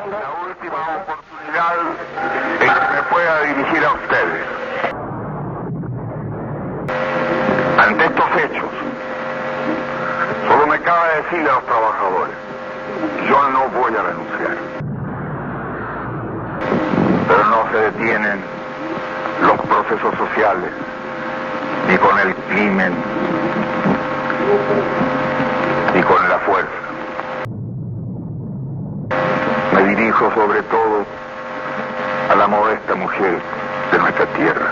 La última oportunidad en que me pueda dirigir a ustedes. Ante estos hechos, solo me cabe decirle a los trabajadores, yo no voy a renunciar. Pero no se detienen los procesos sociales, ni con el crimen, ni con la fuerza. Me dirijo sobre todo a la modesta mujer de nuestra tierra,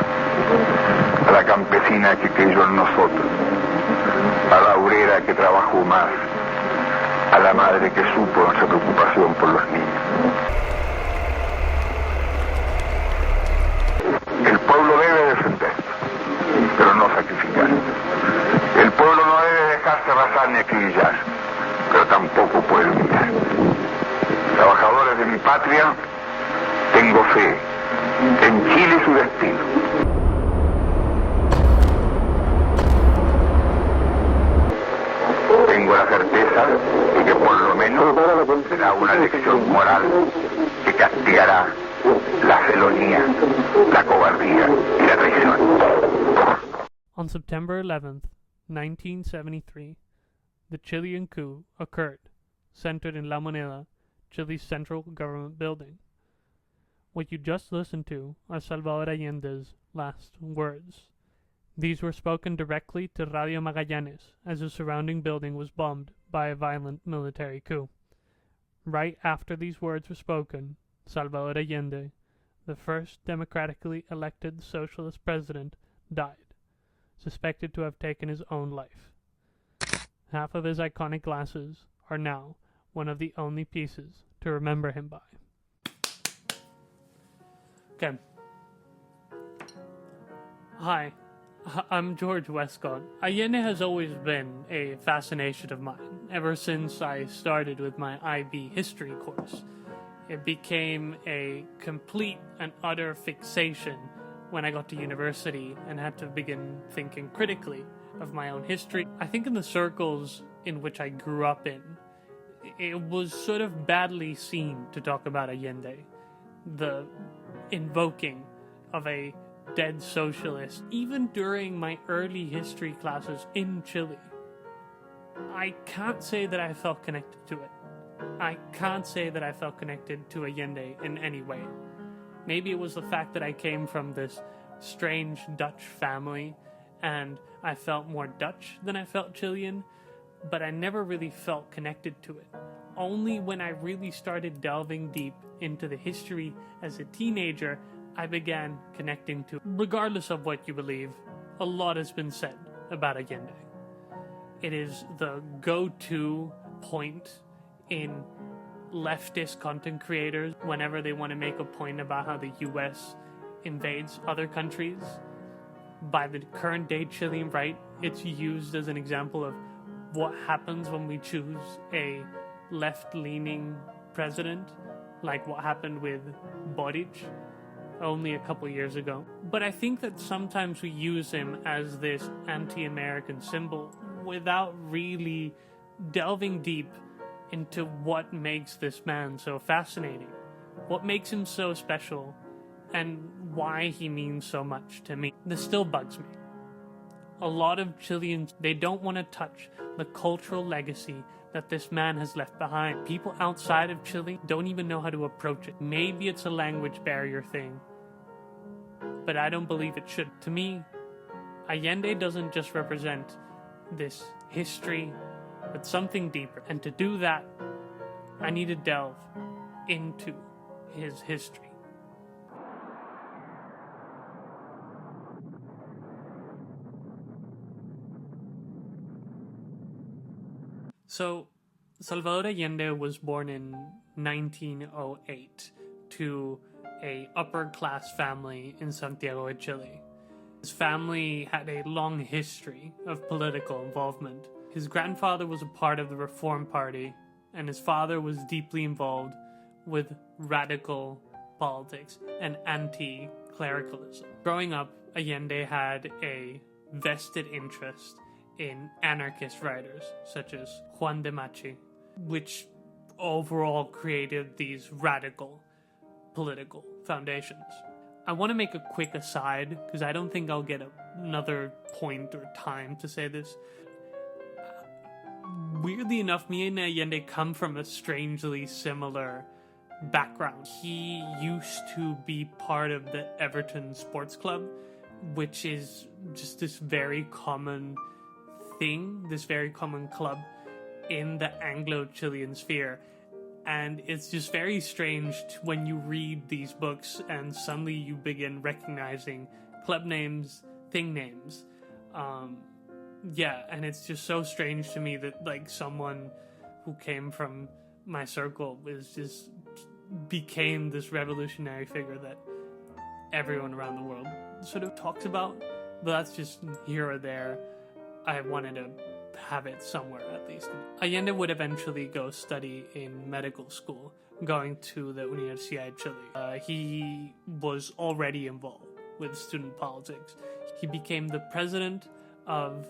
a la campesina que creyó en nosotros, a la obrera que trabajó más, a la madre que supo nuestra preocupación por los niños. El pueblo debe defenderse, pero no sacrificar. El pueblo no debe dejarse arrasar ni acribillar, pero tampoco puede humillar. Trabajadores de mi patria, tengo fe en Chile y su destino. Tengo la certeza de que por lo menos será una lección moral que castigará la felonía, la cobardía y la traición. On September 11th, 1973, the Chilean coup occurred, centered in La Moneda, Chile's central government building. What you just listened to are Salvador Allende's last words. These were spoken directly to Radio Magallanes as the surrounding building was bombed by a violent military coup. Right after these words were spoken, Salvador Allende, the first democratically elected socialist president, died, suspected to have taken his own life. Half of his iconic glasses are now one of the only pieces to remember him by. Okay. Hi, I'm George Westcott. Allende has always been a fascination of mine, ever since I started with my IB history course. It became a complete and utter fixation when I got to university and had to begin thinking critically of my own history. I think in the circles in which I grew up in, it was sort of badly seen to talk about Allende, the invoking of a dead socialist. Even during my early history classes in Chile, I can't say that I felt connected to it. I can't say that I felt connected to Allende in any way. Maybe it was the fact that I came from this strange Dutch family and I felt more Dutch than I felt Chilean, but I never really felt connected to it. Only when I really started delving deep into the history as a teenager, I began connecting to it. Regardless of what you believe, a lot has been said about Allende. It is the go-to point in leftist content creators whenever they want to make a point about how the US invades other countries. By the current day Chilean right, it's used as an example of what happens when we choose a left-leaning president, like what happened with Boric only a couple years ago. But I think that sometimes we use him as this anti-American symbol without really delving deep into what makes this man so fascinating, what makes him so special, and why he means so much to me. This still bugs me. A lot of Chileans, they don't want to touch the cultural legacy that this man has left behind. People outside of Chile don't even know how to approach it. Maybe it's a language barrier thing, but I don't believe it should. To me, Allende doesn't just represent this history, but something deeper. And to do that, I need to delve into his history. So, Salvador Allende was born in 1908 to a upper-class family in Santiago de Chile. His family had a long history of political involvement. His grandfather was a part of the Reform Party, and his father was deeply involved with radical politics and anti-clericalism. Growing up, Allende had a vested interest in anarchist writers such as Juan de Machi, which overall created these radical political foundations. I want to make a quick aside, because I don't think I'll get another point or time to say this. Weirdly enough, me and Allende come from a strangely similar background. He used to be part of the Everton Sports Club, which is just this very common thing, this very common club in the Anglo-Chilean sphere. And it's just very strange when you read these books and suddenly you begin recognizing club names, thing names. And it's just so strange to me that like someone who came from my circle became this revolutionary figure that everyone around the world sort of talks about. But that's just here or there. I wanted to have it somewhere at least. Allende would eventually go study in medical school, going to the Universidad de Chile. He was already involved with student politics. He became the president of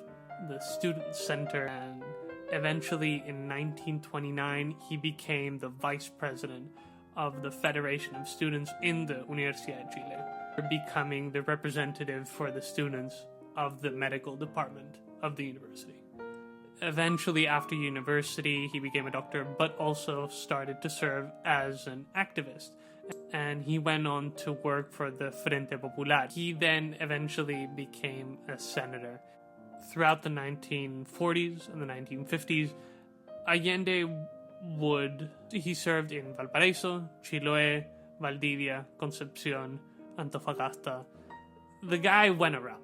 the student center, and eventually in 1929 he became the vice president of the Federation of Students in the Universidad de Chile, becoming the representative for the students of the medical department of the university. Eventually, after university, he became a doctor, but also started to serve as an activist. And he went on to work for the Frente Popular. He then eventually became a senator. Throughout the 1940s and the 1950s, Allende he served in Valparaíso, Chiloé, Valdivia, Concepción, Antofagasta. The guy went around.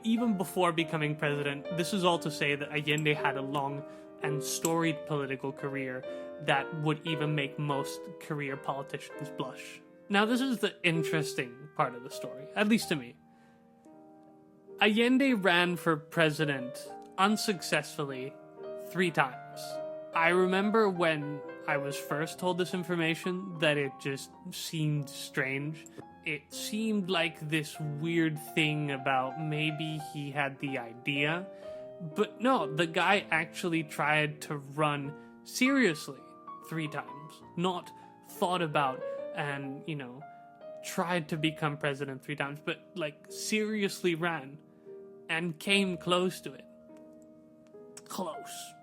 Even before becoming president, this is all to say that Allende had a long and storied political career that would even make most career politicians blush. Now, this is the interesting part of the story, at least to me. Allende ran for president unsuccessfully 3 times. I remember when I was first told this information that it just seemed strange. It seemed like this weird thing about maybe he had the idea. But no, the guy actually tried to run seriously 3 times. Not thought about and, tried to become president 3 times, but seriously ran and came close to it. Close.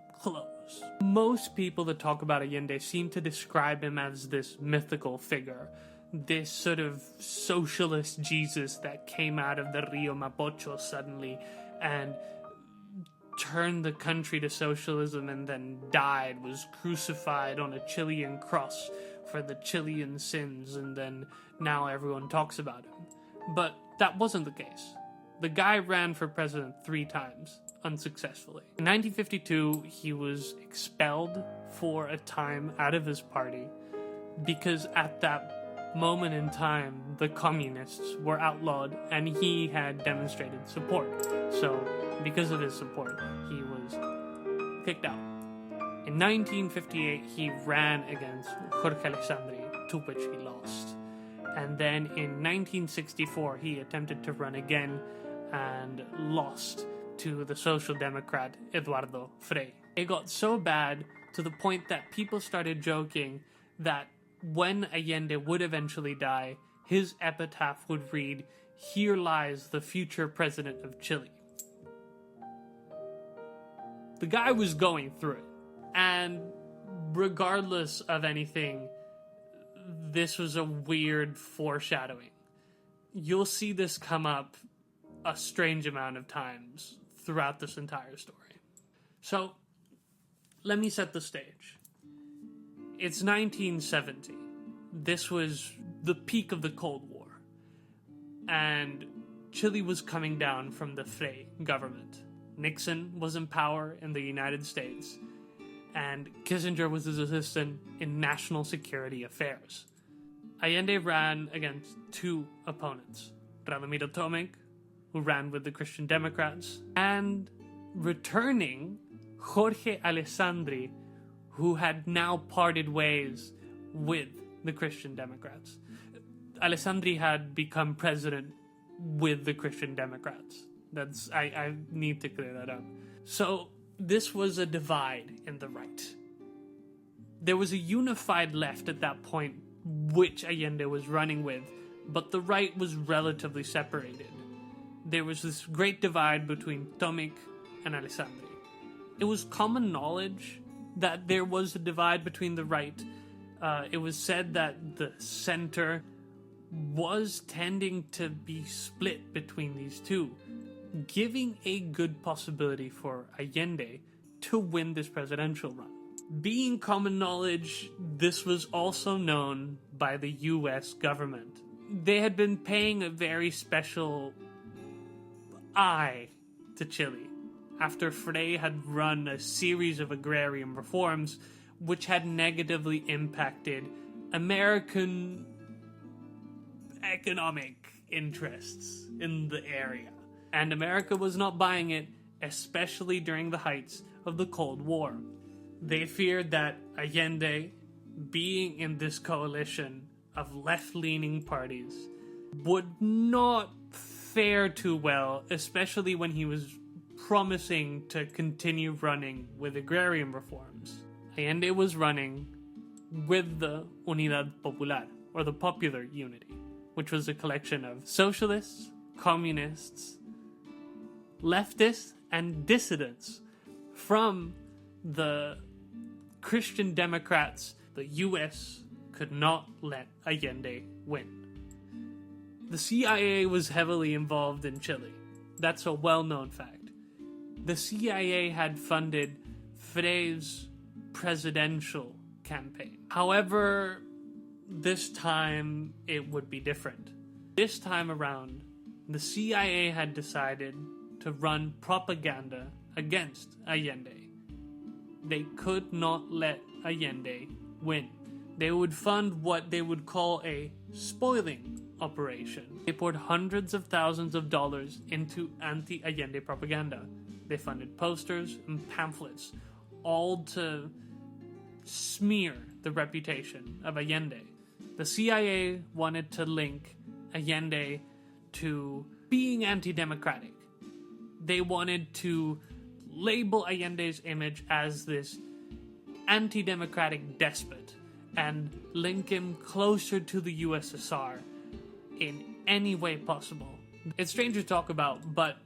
Most people that talk about Allende seem to describe him as this mythical figure, this sort of socialist Jesus that came out of the Rio Mapocho suddenly and turned the country to socialism and then died, was crucified on a Chilean cross for the Chilean sins, and then now everyone talks about him. But that wasn't the case. The guy ran for president 3 times, unsuccessfully. In 1952, he was expelled for a time out of his party because at that moment in time, the communists were outlawed and he had demonstrated support. So, because of his support, he was kicked out. In 1958, he ran against Jorge Alessandri, to which he lost. And then in 1964, he attempted to run again and lost to the Social Democrat Eduardo Frei. It got so bad to the point that people started joking that when Allende would eventually die, his epitaph would read, "Here lies the future president of Chile." The guy was going through it. And regardless of anything, this was a weird foreshadowing. You'll see this come up a strange amount of times throughout this entire story. So, let me set the stage. It's 1970. This was the peak of the Cold War. And Chile was coming down from the Frei government. Nixon was in power in the United States, and Kissinger was his assistant in national security affairs. Allende ran against 2 opponents, Radomiro Tomic, who ran with the Christian Democrats, and returning Jorge Alessandri, who had now parted ways with the Christian Democrats. Alessandri had become president with the Christian Democrats. I need to clear that up. So this was a divide in the right. There was a unified left at that point, which Allende was running with, but the right was relatively separated. There was this great divide between Tomic and Alessandri. It was common knowledge that there was a divide between the right. It was said that the center was tending to be split between these two, giving a good possibility for Allende to win this presidential run. Being common knowledge, this was also known by the US government. They had been paying a very special eye to Chile after Frei had run a series of agrarian reforms which had negatively impacted American economic interests in the area. And America was not buying it, especially during the heights of the Cold War. They feared that Allende, being in this coalition of left-leaning parties, would not fare too well, especially when he was promising to continue running with agrarian reforms. Allende was running with the Unidad Popular, or the Popular Unity, which was a collection of socialists, communists, leftists, and dissidents from the Christian Democrats. The US could not let Allende win. The CIA was heavily involved in Chile. That's a well-known fact. The CIA had funded Frei's presidential campaign. However, this time it would be different. This time around, the CIA had decided to run propaganda against Allende. They could not let Allende win. They would fund what they would call a spoiling operation. They poured hundreds of thousands of dollars into anti-Allende propaganda. They funded posters and pamphlets, all to smear the reputation of Allende. The CIA wanted to link Allende to being anti-democratic. They wanted to label Allende's image as this anti-democratic despot and link him closer to the USSR in any way possible. It's strange to talk about, but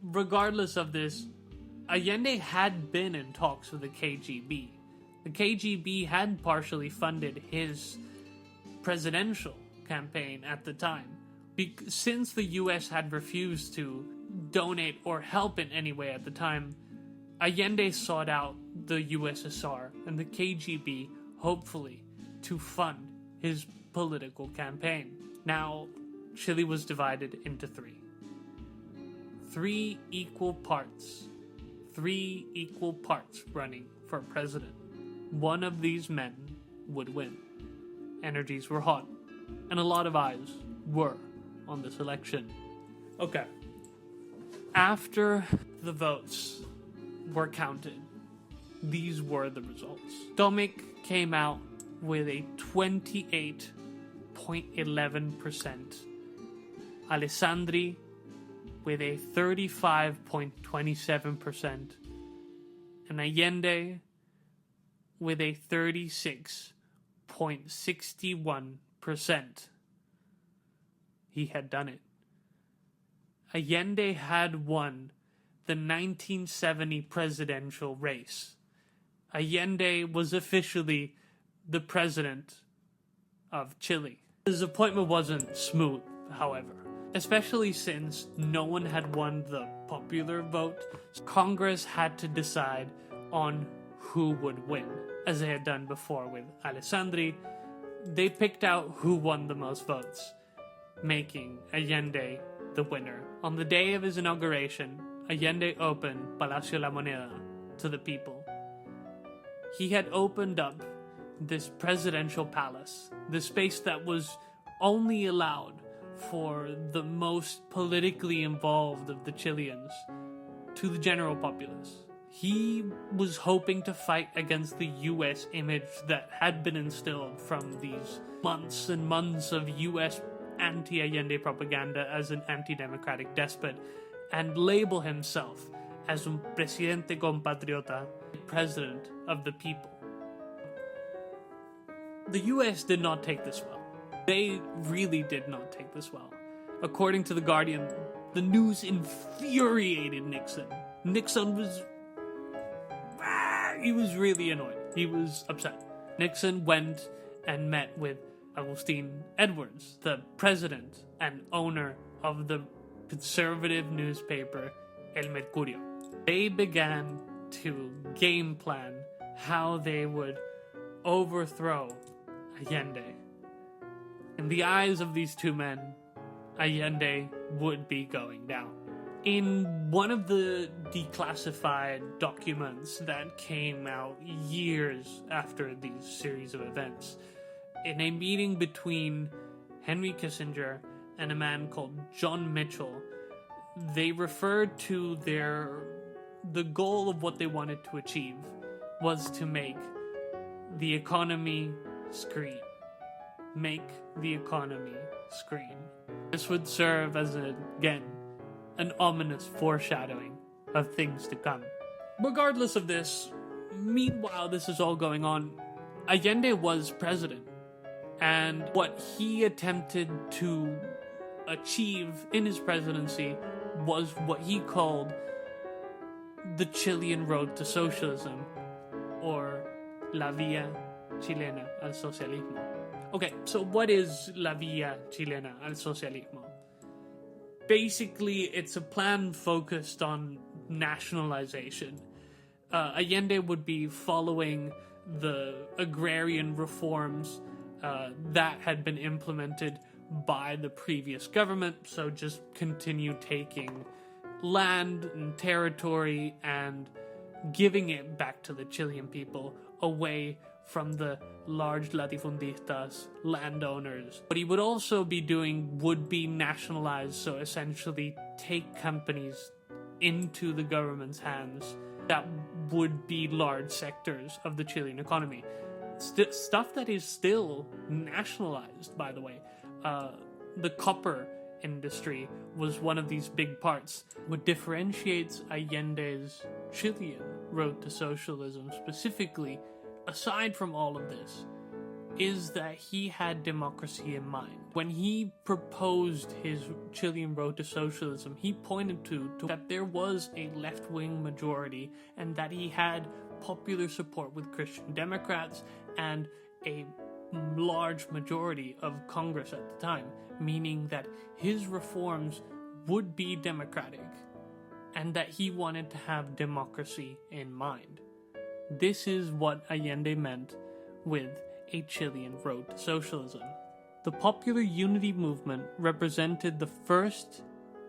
regardless of this, Allende had been in talks with the KGB. The KGB had partially funded his presidential campaign at the time. Since the US had refused to donate or help in any way at the time, Allende sought out the USSR and the KGB, hopefully, to fund his political campaign. Now, Chile was divided into three. Three equal parts running for president. One of these men would win. Energies were hot, and a lot of eyes were on this election. Okay. After the votes were counted, these were the results. Tomic came out with a 28.11%. Alessandri with a 35.27%. And Allende with a 36.61%. He had done it. Allende had won the 1970 presidential race. Allende was officially the president of Chile. His appointment wasn't smooth, however, especially since no one had won the popular vote. Congress had to decide on who would win. As they had done before with Alessandri, they picked out who won the most votes, making Allende the winner. On the day of his inauguration, Allende opened Palacio La Moneda to the people. He had opened up this presidential palace, the space that was only allowed for the most politically involved of the Chileans, to the general populace. He was hoping to fight against the US image that had been instilled from these months and months of US anti-Allende propaganda as an anti-democratic despot, and label himself as un presidente compatriota, president of the people. The US did not take this well. They really did not take this well. According to The Guardian, the news infuriated Nixon. Nixon was... he was really annoyed. He was upset. Nixon went and met with Agustin Edwards, the president and owner of the conservative newspaper El Mercurio. They began to game plan how they would overthrow Allende. In the eyes of these two men, Allende would be going down. In one of the declassified documents that came out years after these series of events, in a meeting between Henry Kissinger and a man called John Mitchell, they referred to the goal of what they wanted to achieve was to make the economy scream. Make the economy scream. This would serve as, again, an ominous foreshadowing of things to come. Regardless of this, meanwhile this is all going on, Allende was president. And what he attempted to achieve in his presidency was what he called the Chilean road to socialism, or la vía chilena al socialismo. Okay, so what is la vía chilena al socialismo? Basically, it's a plan focused on nationalization. Allende would be following the agrarian reforms that had been implemented by the previous government, so just continue taking land and territory and giving it back to the Chilean people away from the large latifundistas, landowners. What he would also be doing would be nationalized, so essentially take companies into the government's hands that would be large sectors of the Chilean economy. Stuff that is still nationalized, by the way. The copper industry was one of these big parts. What differentiates Allende's Chilean road to socialism specifically, aside from all of this, is that he had democracy in mind. When he proposed his Chilean road to socialism, he pointed to that there was a left-wing majority and that he had popular support with Christian Democrats and a large majority of Congress at the time, meaning that his reforms would be democratic and that he wanted to have democracy in mind. This is what Allende meant with a Chilean road to socialism. The Popular Unity Movement represented the first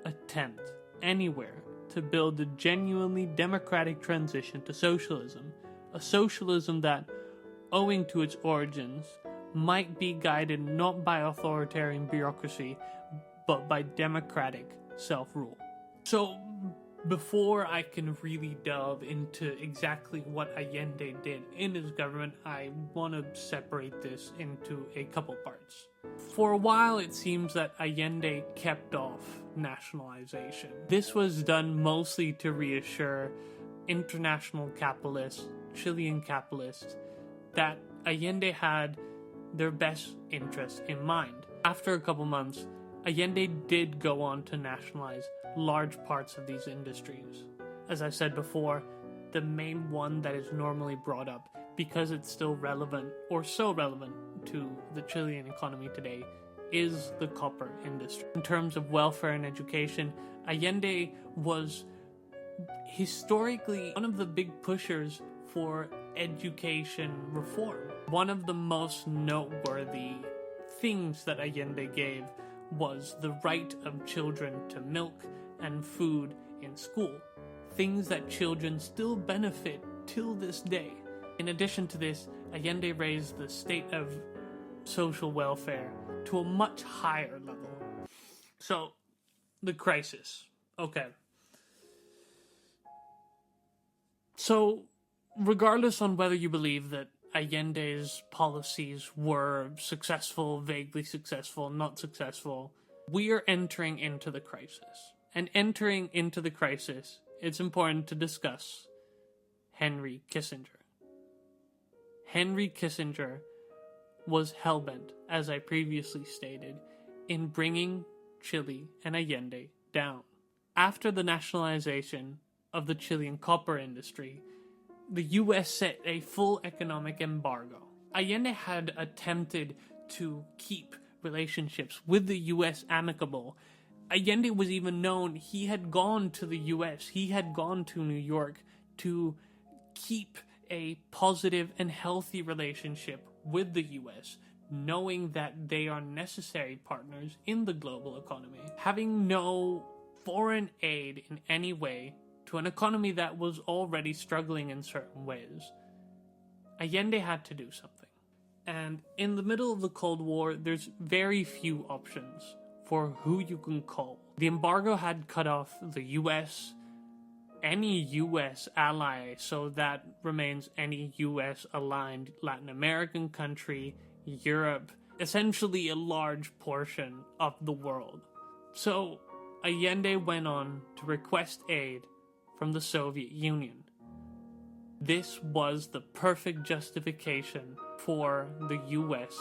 attempt anywhere to build a genuinely democratic transition to socialism, a socialism that, owing to its origins, might be guided not by authoritarian bureaucracy, but by democratic self-rule. So, before I can really delve into exactly what Allende did in his government, I want to separate this into a couple parts. For a while, it seems that Allende kept off nationalization. This was done mostly to reassure international capitalists, Chilean capitalists, that Allende had their best interests in mind. After a couple months, Allende did go on to nationalize large parts of these industries. As I said before, the main one that is normally brought up, because it's still relevant, or so relevant to the Chilean economy today, is the copper industry. In terms of welfare and education, Allende was historically one of the big pushers for education reform. One of the most noteworthy things that Allende gave was the right of children to milk and food in school, things that children still benefit till this day. In addition to this, Allende raised the state of social welfare to a much higher level. So, the crisis. Okay. So, regardless on whether you believe that Allende's policies were successful, vaguely successful, not successful, we are entering into the crisis. And entering into the crisis, it's important to discuss Henry Kissinger. Henry Kissinger was hellbent, as I previously stated, in bringing Chile and Allende down. After the nationalization of the Chilean copper industry, the US set a full economic embargo. Allende had attempted to keep relationships with the US amicable. Allende was even known, he had gone to the US, he had gone to New York to keep a positive and healthy relationship with the US, knowing that they are necessary partners in the global economy. Having no foreign aid in any way to an economy that was already struggling in certain ways, Allende had to do something. And in the middle of the Cold War, there's very few options for who you can call. The embargo had cut off the US, any US ally, so that remains any US aligned Latin American country, Europe, essentially a large portion of the world. So Allende went on to request aid from the Soviet Union. This was the perfect justification for the US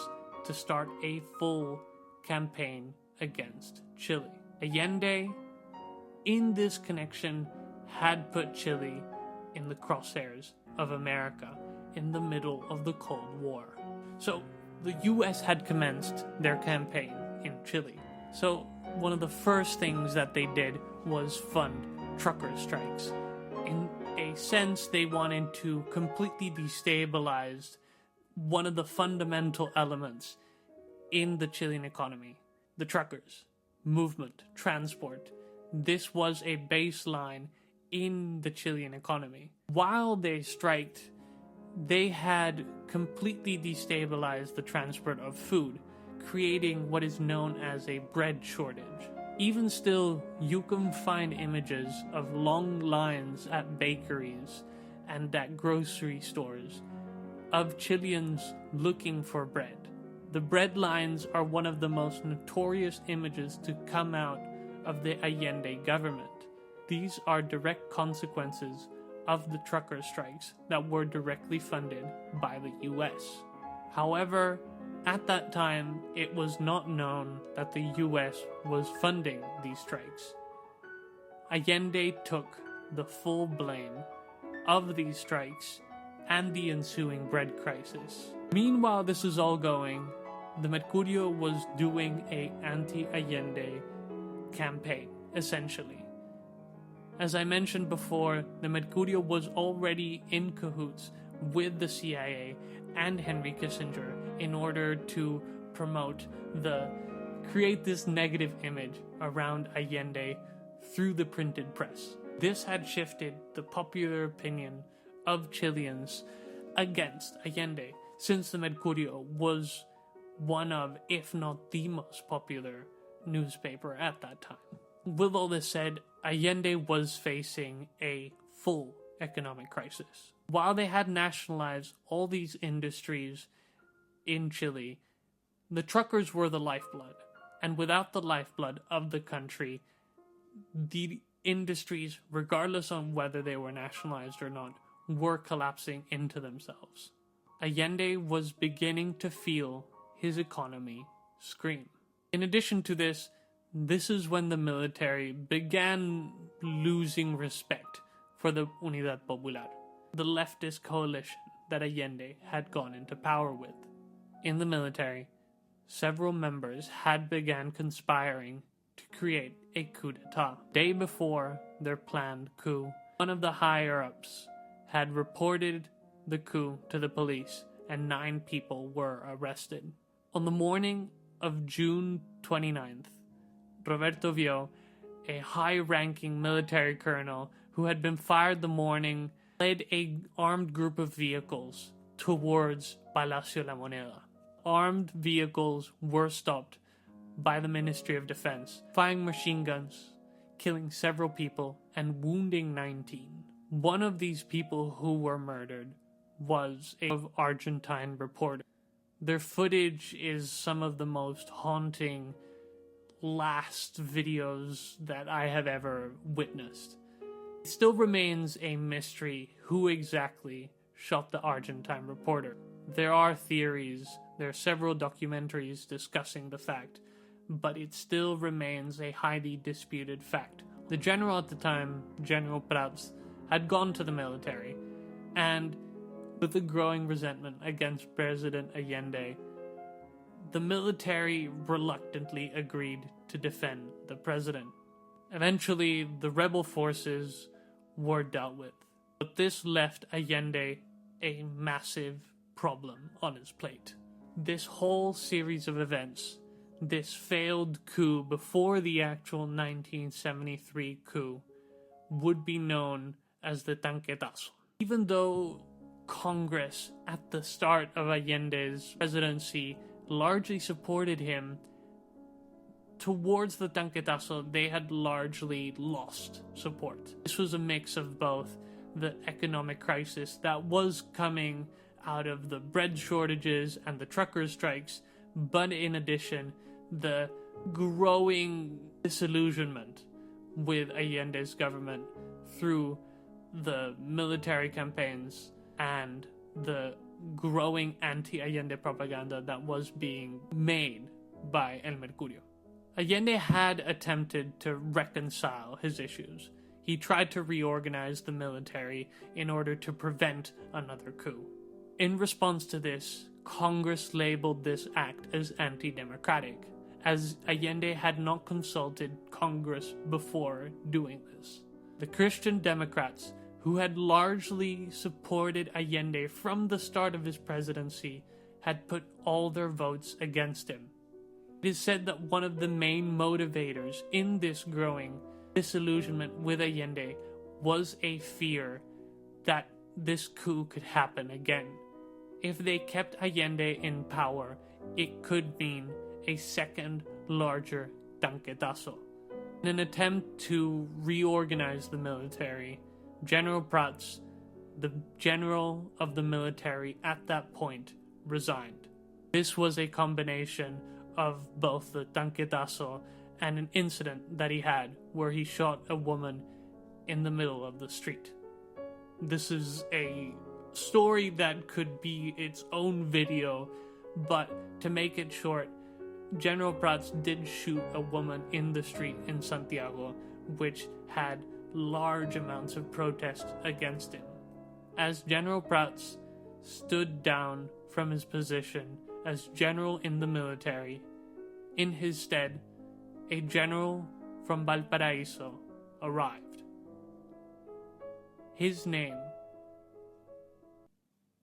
to start a full campaign against Chile. Allende, in this connection, had put Chile in the crosshairs of America in the middle of the Cold War. So the US had commenced their campaign in Chile. So one of the first things that they did was fund trucker strikes. In a sense, they wanted to completely destabilize one of the fundamental elements in the Chilean economy: the truckers, movement, transport. This was a baseline in the Chilean economy. While they striked, they had completely destabilized the transport of food, creating what is known as a bread shortage. Even still, you can find images of long lines at bakeries and at grocery stores of Chileans looking for bread. The bread lines are one of the most notorious images to come out of the Allende government. These are direct consequences of the trucker strikes that were directly funded by the US. However, at that time, it was not known that the US was funding these strikes. Allende took the full blame of these strikes and the ensuing bread crisis. Meanwhile, this is all going, the Mercurio was doing a anti-Allende campaign, essentially. As I mentioned before, the Mercurio was already in cahoots with the CIA and Henry Kissinger in order to create this negative image around Allende through the printed press. This had shifted the popular opinion of Chileans against Allende, since the Mercurio was one of, if not the most popular newspaper at that time. With all this said, Allende was facing a full economic crisis. While they had nationalized all these industries in Chile, the truckers were the lifeblood. And without the lifeblood of the country, the industries, regardless on whether they were nationalized or not, were collapsing into themselves. Allende was beginning to feel his economy scream. In addition to this, this is when the military began losing respect for the Unidad Popular, the leftist coalition that Allende had gone into power with. In the military, several members had begun conspiring to create a coup d'etat. Day before their planned coup, one of the higher-ups had reported the coup to the police, and 9 people were arrested. On the morning of June 29th, Roberto Vio, a high-ranking military colonel who had been fired the morning, led an armed group of vehicles towards Palacio La Moneda. Armed vehicles were stopped by the Ministry of Defense, firing machine guns, killing several people, and wounding 19. One of these people who were murdered was an Argentine reporter. Their footage is some of the most haunting last videos that I have ever witnessed. It still remains a mystery who exactly shot the Argentine reporter. There are theories, there are several documentaries discussing the fact, but it still remains a highly disputed fact. The general at the time, General Prats, had gone to the military, and with the growing resentment against President Allende, the military reluctantly agreed to defend the president. Eventually, the rebel forces were dealt with, but this left Allende a massive problem on his plate. This whole series of events, this failed coup before the actual 1973 coup, would be known as the Tanquetazo. Even though Congress, at the start of Allende's presidency, largely supported him, towards the Tanquetazo, they had largely lost support. This was a mix of both the economic crisis that was coming out of the bread shortages and the truckers' strikes, but in addition, the growing disillusionment with Allende's government through the military campaigns and the growing anti-Allende propaganda that was being made by El Mercurio. Allende had attempted to reconcile his issues. He tried to reorganize the military in order to prevent another coup. In response to this, Congress labeled this act as anti-democratic, as Allende had not consulted Congress before doing this. The Christian Democrats, who had largely supported Allende from the start of his presidency, had put all their votes against him. It is said that one of the main motivators in this growing disillusionment with Allende was a fear that this coup could happen again. If they kept Allende in power, it could mean a second larger Tanquetazo. In an attempt to reorganize the military, General Prats, the general of the military at that point, resigned. This was a combination of both the Tanquetazo and an incident that he had where he shot a woman in the middle of the street. This is a story that could be its own video, but to make it short, General Prats did shoot a woman in the street in Santiago, which had large amounts of protest against him. As General Prats stood down from his position as general in the military, in his stead, a general from Valparaiso arrived. His name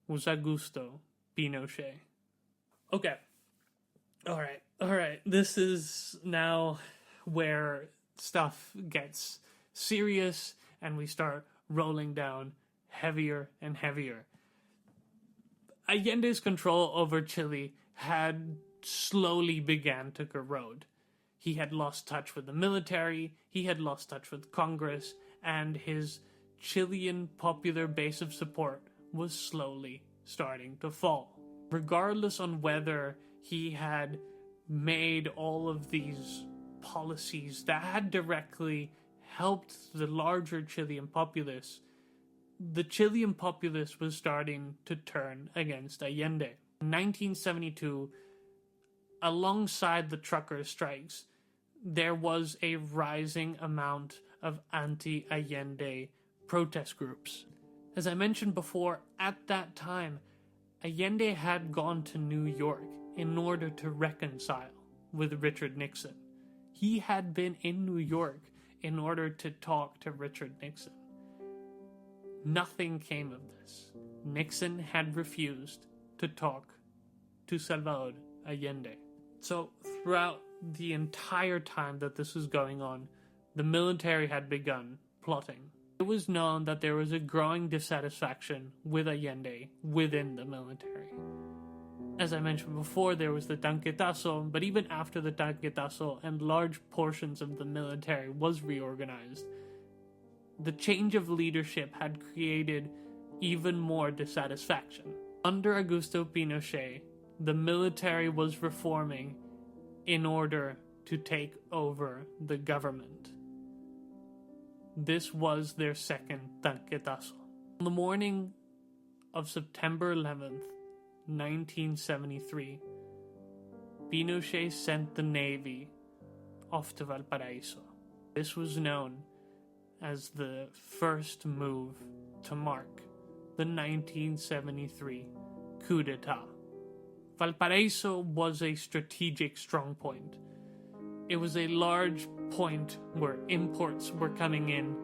was Agusto Pinochet. Okay. Alright. This is now where stuff gets serious and we start rolling down heavier and heavier. Allende's control over Chile had slowly began to corrode. He had lost touch with the military, he had lost touch with Congress, and his Chilean popular base of support was slowly starting to fall. Regardless on whether he had made all of these policies that had directly helped the larger Chilean populace, the Chilean populace was starting to turn against Allende. In 1972, alongside the trucker strikes, there was a rising amount of anti-Allende protest groups. As I mentioned before, at that time, Allende had gone to New York in order to reconcile with Richard Nixon. He had been in New York in order to talk to Richard Nixon. Nothing came of this. Nixon had refused to talk to Salvador Allende. So throughout the entire time that this was going on, the military had begun plotting. It was known that there was a growing dissatisfaction with Allende within the military. As I mentioned before, there was the Tanquetazo, but even after the Tanquetazo and large portions of the military was reorganized, the change of leadership had created even more dissatisfaction. Under Agusto Pinochet, the military was reforming in order to take over the government. This was their second Tanquetazo. On the morning of September 11th, 1973, Pinochet sent the Navy off to Valparaiso. This was known as the first move to mark the 1973 coup d'etat. Valparaiso was a strategic strongpoint. It was a large point where imports were coming in.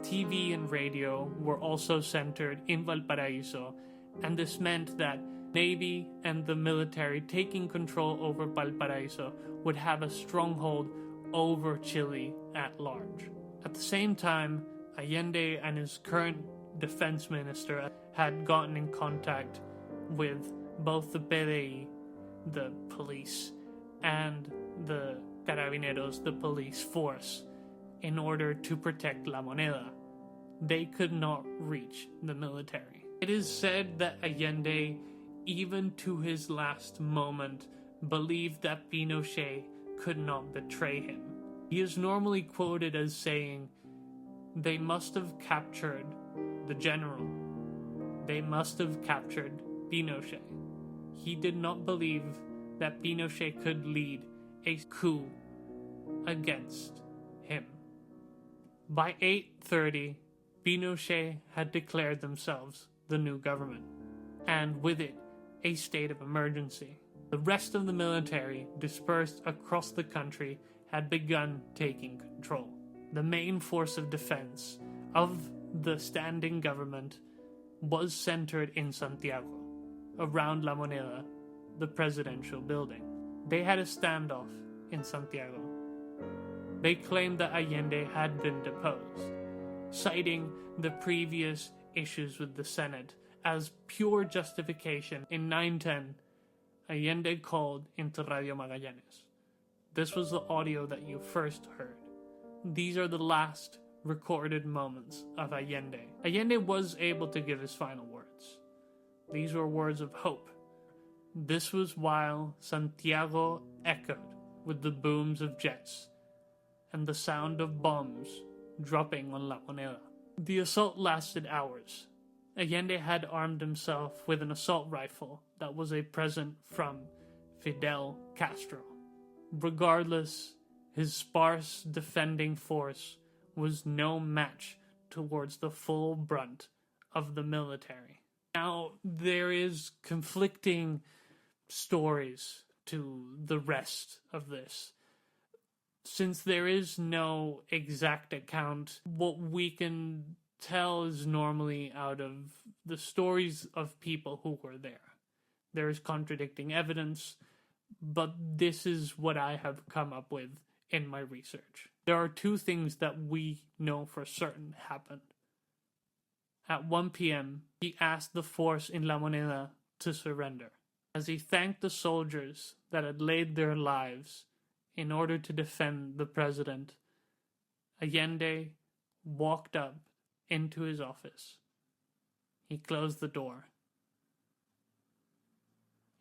TV and radio were also centered in Valparaiso, and this meant that Navy and the military taking control over Valparaiso would have a stronghold over Chile at large. At the same time, Allende and his current defense minister had gotten in contact with both the PDI, the police, and the Carabineros, the police force, in order to protect La Moneda. They could not reach the military. It is said that Allende, even to his last moment, believed that Pinochet could not betray him. He is normally quoted as saying, "They must have captured the general. They must have captured Pinochet." He did not believe that Pinochet could lead a coup against him. By 8:30, Pinochet had declared themselves the new government, and with it, a state of emergency. The rest of the military, dispersed across the country, had begun taking control. The main force of defense of the standing government was centered in Santiago, around La Moneda, the presidential building. They had a standoff in Santiago. They claimed that Allende had been deposed, citing the previous issues with the Senate as pure justification. In 9:10, Allende called into Radio Magallanes. This was the audio that you first heard. These are the last recorded moments of Allende. Allende was able to give his final words. These were words of hope. This was while Santiago echoed with the booms of jets and the sound of bombs dropping on La Moneda. The assault lasted hours. Allende had armed himself with an assault rifle that was a present from Fidel Castro. Regardless, his sparse defending force was no match towards the full brunt of the military. Now, there is conflicting stories to the rest of this. Since there is no exact account, what we can tell is normally out of the stories of people who were there. There is contradicting evidence, but this is what I have come up with in my research. There are two things that we know for certain happened. At 1 p.m., he asked the force in La Moneda to surrender. As he thanked the soldiers that had laid their lives in order to defend the president, Allende walked up into his office. He closed the door.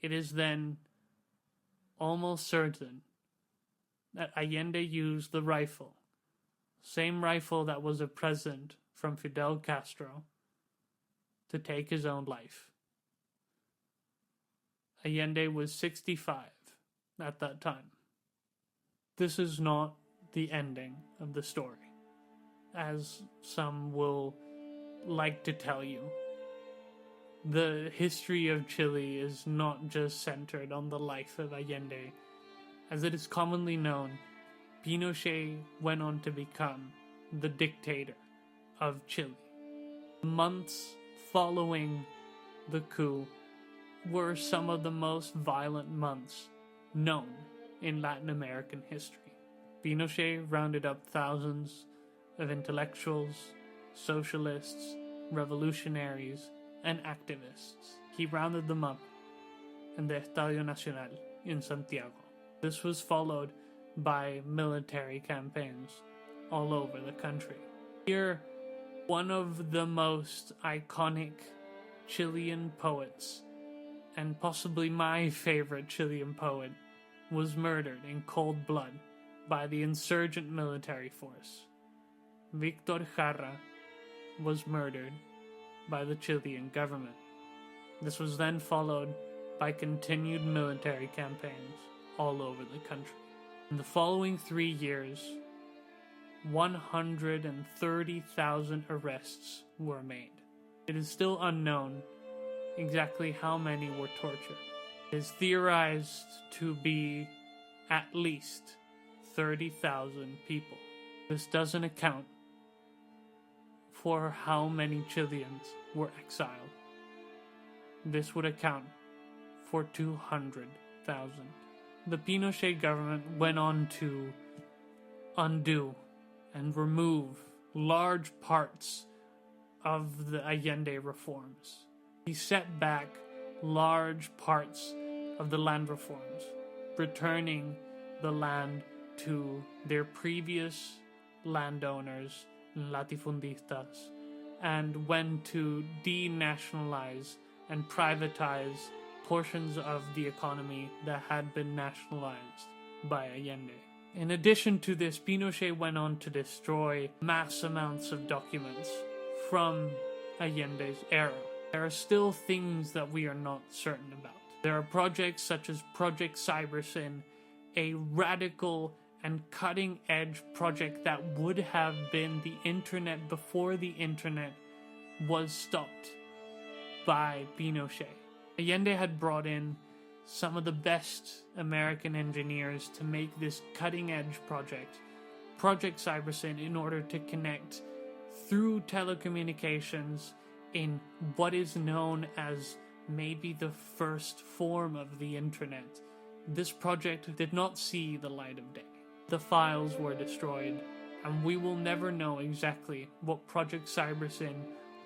It is then almost certain that Allende used the rifle, same rifle that was a present from Fidel Castro, to take his own life. Allende was 65 at that time. This is not the ending of the story, as some will like to tell you. The history of Chile is not just centered on the life of Allende. As it is commonly known, Pinochet went on to become the dictator of Chile. Months following the coup were some of the most violent months known in Latin American history. Pinochet rounded up thousands of intellectuals, socialists, revolutionaries, and activists. He rounded them up in the Estadio Nacional in Santiago. This was followed by military campaigns all over the country. Here, one of the most iconic Chilean poets, and possibly my favorite Chilean poet, was murdered in cold blood by the insurgent military force. Victor Jara was murdered by the Chilean government. This was then followed by continued military campaigns all over the country. In the following 3 years, 130,000 arrests were made. It is still unknown exactly how many were tortured. It is theorized to be at least 30,000 people. This doesn't account for how many Chileans were exiled. This would account for 200,000. The Pinochet government went on to undo and remove large parts of the Allende reforms. He set back large parts of the land reforms, returning the land to their previous landowners, latifundistas, and went to denationalize and privatize portions of the economy that had been nationalized by Allende. In addition to this, Pinochet went on to destroy mass amounts of documents from Allende's era. There are still things that we are not certain about. There are projects such as Project Cybersyn, a radical and cutting-edge project that would have been the internet before the internet was stopped by Pinochet. Allende had brought in some of the best American engineers to make this cutting-edge project, Project Cybersyn, in order to connect through telecommunications in what is known as maybe the first form of the internet. This project did not see the light of day. The files were destroyed, and we will never know exactly what Project Cybersyn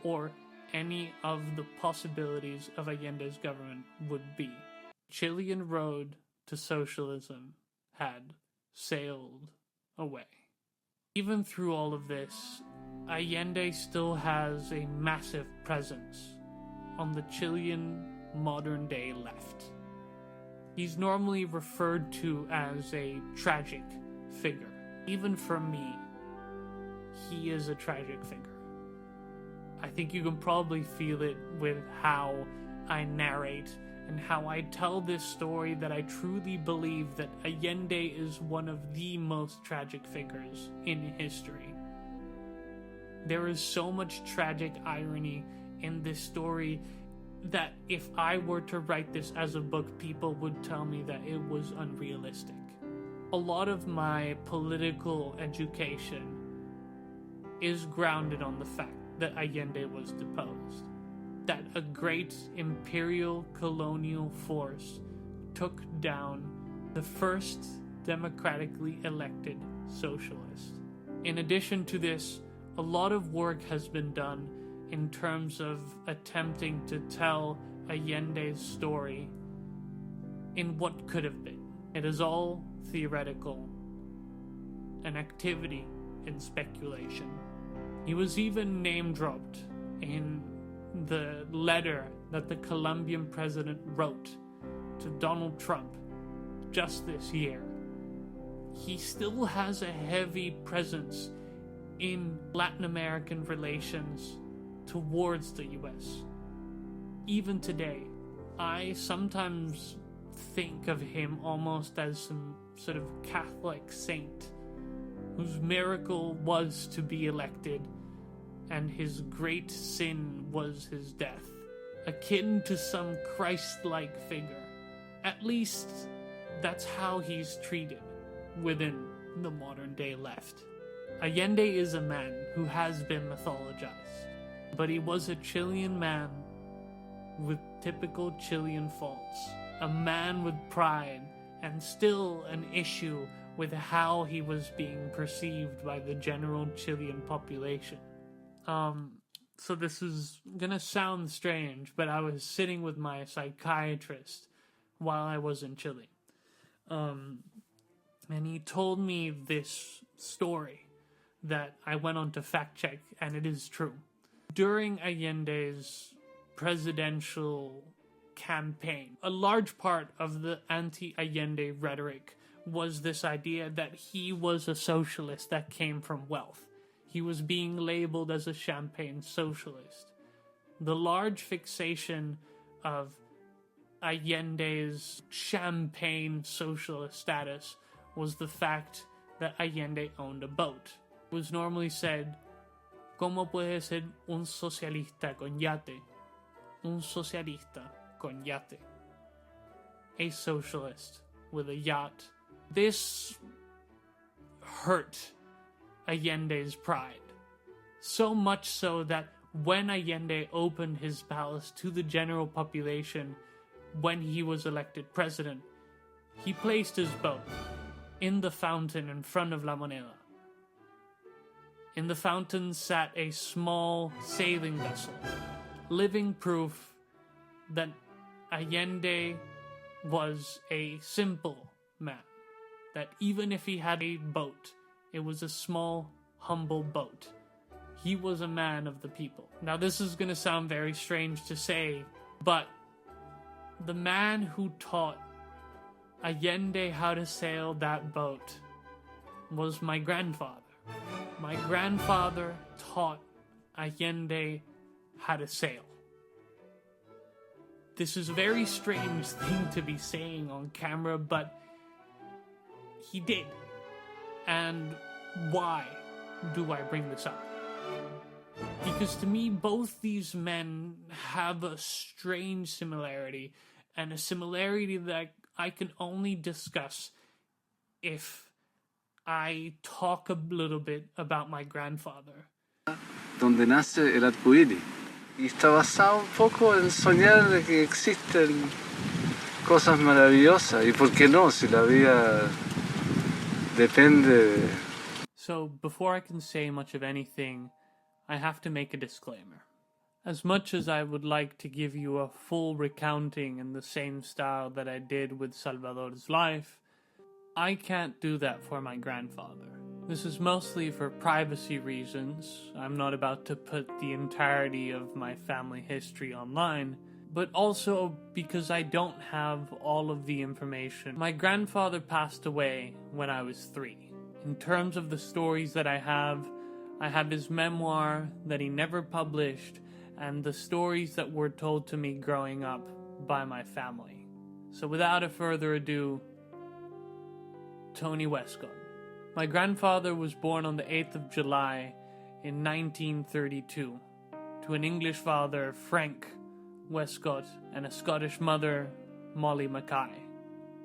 or any of the possibilities of Allende's government would be. Chilean road to socialism had sailed away. Even through all of this, Allende still has a massive presence on the Chilean modern-day left. He's normally referred to as a tragic figure. Even for me, he is a tragic figure. I think you can probably feel it with how I narrate and how I tell this story, that I truly believe that Allende is one of the most tragic figures in history. There is so much tragic irony in this story that if I were to write this as a book, people would tell me that it was unrealistic. A lot of my political education is grounded on the fact that Allende was deposed, that a great imperial colonial force took down the first democratically elected socialist. In addition to this, a lot of work has been done in terms of attempting to tell Allende's story in what could have been. It is all theoretical, an activity in speculation. He was even name-dropped in the letter that the Colombian president wrote to Donald Trump just this year. He still has a heavy presence in Latin American relations towards the US. Even today, I sometimes think of him almost as some sort of Catholic saint whose miracle was to be elected and his great sin was his death, akin to some Christ-like figure. At least that's how he's treated within the modern-day left. Allende is a man who has been mythologized, but he was a Chilean man with typical Chilean faults, a man with pride, and still an issue with how he was being perceived by the general Chilean population. So this is gonna sound strange, but I was sitting with my psychiatrist while I was in Chile. And he told me this story that I went on to fact check, and it is true. During Allende's presidential campaign, a large part of the anti-Allende rhetoric was this idea that he was a socialist that came from wealth. He was being labeled as a champagne socialist. The large fixation of Allende's champagne socialist status was the fact that Allende owned a boat. It was normally said, ¿Cómo puede ser un socialista con yate? Un socialista con yate. A socialist with a yacht. This hurt Allende's pride. So much so that when Allende opened his palace to the general population when he was elected president, he placed his boat in the fountain in front of La Moneda. In the fountain sat a small sailing vessel, living proof that Allende was a simple man, that even if he had a boat, it was a small, humble boat. He was a man of the people. Now this is going to sound very strange to say, but the man who taught Allende how to sail that boat was my grandfather. My grandfather taught Allende how to sail. This is a very strange thing to be saying on camera, but he did. And why do I bring this up? Because to me, both these men have a strange similarity, and a similarity that I can only discuss if I talk a little bit about my grandfather. Donde nace el arcoíris. Y está basado un poco en soñar de que existen cosas maravillosas. Y por qué no, si la vida depende de... So, before I can say much of anything, I have to make a disclaimer. As much as I would like to give you a full recounting in the same style that I did with Salvador's life, I can't do that for my grandfather. This is mostly for privacy reasons. I'm not about to put the entirety of my family history online, but also because I don't have all of the information. My grandfather passed away when I was 3. In terms of the stories that I have his memoir that he never published, and the stories that were told to me growing up by my family. So without a further ado, Tony Westcott. My grandfather was born on the 8th of July in 1932 to an English father, Frank Westcott, and a Scottish mother, Molly Mackay.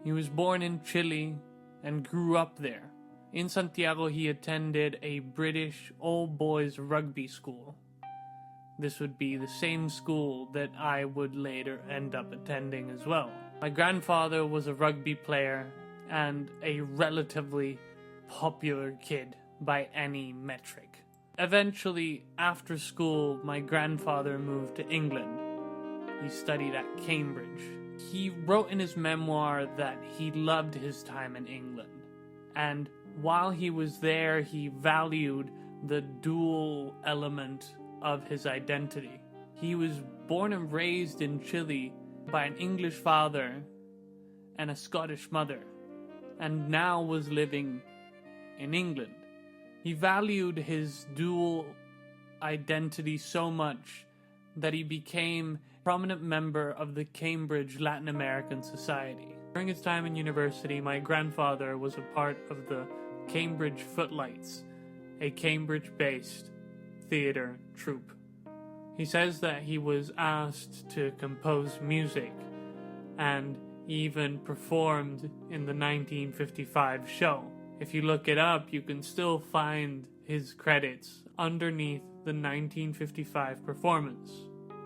He was born in Chile and grew up there. In Santiago, he attended a British all-boys rugby school. This would be the same school that I would later end up attending as well. My grandfather was a rugby player and a relatively popular kid by any metric. Eventually, after school, my grandfather moved to England. He studied at Cambridge. He wrote in his memoir that he loved his time in England, and while he was there, he valued the dual element of his identity. He was born and raised in Chile by an English father and a Scottish mother, and now was living in England. He valued his dual identity so much that he became a prominent member of the Cambridge Latin American Society. During his time in university, my grandfather was a part of the Cambridge Footlights, a Cambridge-based theater troupe. He says that he was asked to compose music and even performed in the 1955 show. If you look it up, you can still find his credits underneath the 1955 performance.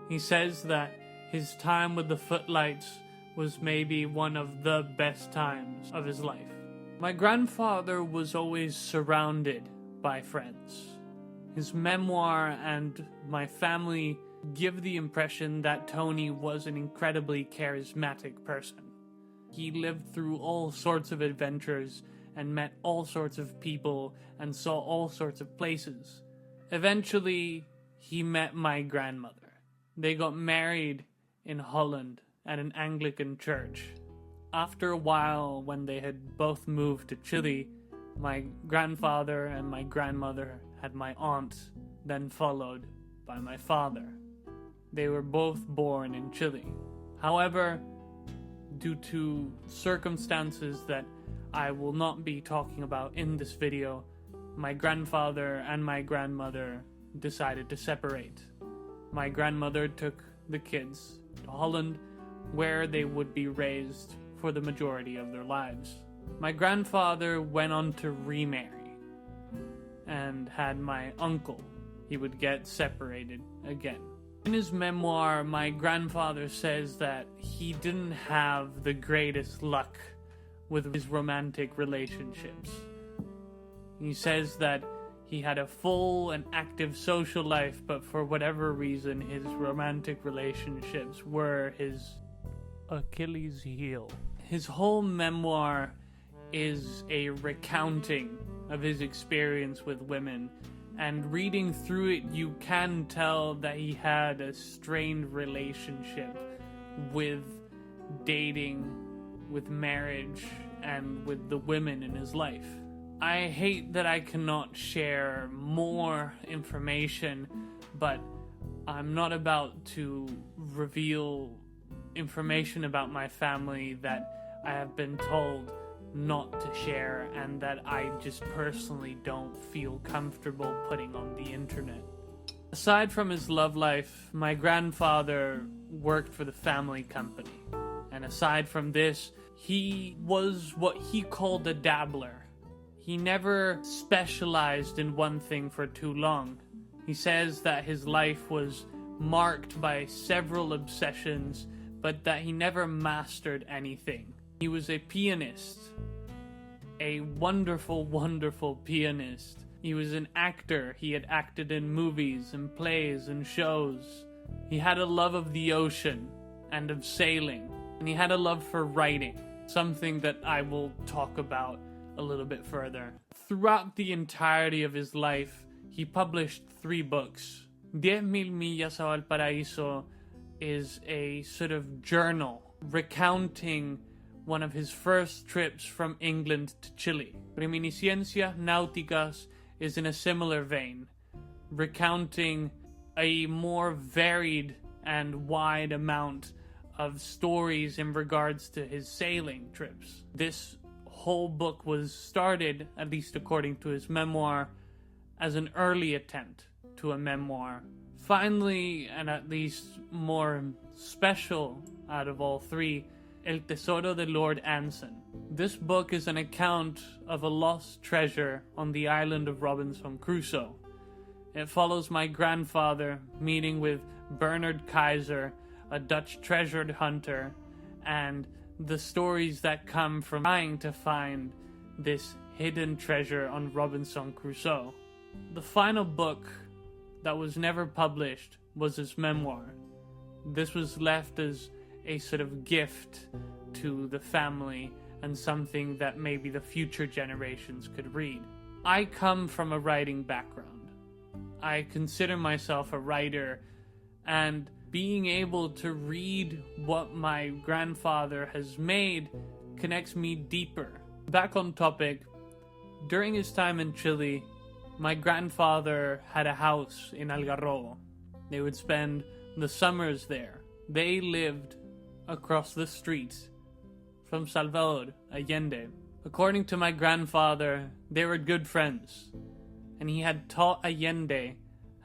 He says that his time with the Footlights was maybe one of the best times of his life. My grandfather was always surrounded by friends. His memoir and my family give the impression that Tony was an incredibly charismatic person. He lived through all sorts of adventures and met all sorts of people and saw all sorts of places. Eventually, he met my grandmother. They got married in Holland at an Anglican church. After a while, when they had both moved to Chile, my grandfather and my grandmother had my aunt, then followed by my father. They were both born in Chile. However, due to circumstances that I will not be talking about in this video, my grandfather and my grandmother decided to separate. My grandmother took the kids to Holland, where they would be raised for the majority of their lives. My grandfather went on to remarry and had my uncle. He would get separated again. In his memoir, my grandfather says that he didn't have the greatest luck with his romantic relationships. He says that he had a full and active social life, but for whatever reason, his romantic relationships were his Achilles heel. His whole memoir is a recounting of his experience with women, and reading through it, you can tell that he had a strained relationship with dating, with marriage, and with the women in his life. I hate that I cannot share more information, but I'm not about to reveal information about my family that I have been told not to share and that I just personally don't feel comfortable putting on the internet. Aside from his love life, my grandfather worked for the family company. And aside from this, he was what he called a dabbler. He never specialized in one thing for too long. He says that his life was marked by several obsessions, but that he never mastered anything. He was a pianist, a wonderful, wonderful pianist. He was an actor. He had acted in movies and plays and shows. He had a love of the ocean and of sailing. And he had a love for writing, something that I will talk about a little bit further. Throughout the entirety of his life, he published 3 books. 10,000 millas a Valparaíso is a sort of journal recounting one of his first trips from England to Chile. Reminiscencias Náuticas is in a similar vein, recounting a more varied and wide amount of stories in regards to his sailing trips. This whole book was started, at least according to his memoir, as an early attempt to a memoir. Finally, and at least more special out of all 3, El Tesoro de Lord Anson. This book is an account of a lost treasure on the island of Robinson Crusoe. It follows my grandfather meeting with Bernard Kaiser, a Dutch treasure hunter, and the stories that come from trying to find this hidden treasure on Robinson Crusoe. The final book that was never published was his memoir. This was left as a sort of gift to the family and something that maybe the future generations could read. I come from a writing background. I consider myself a writer, and being able to read what my grandfather has made connects me deeper. Back on topic, during his time in Chile, my grandfather had a house in Algarrobo. They would spend the summers there. They lived across the street from Salvador Allende. According to my grandfather, they were good friends, and he had taught Allende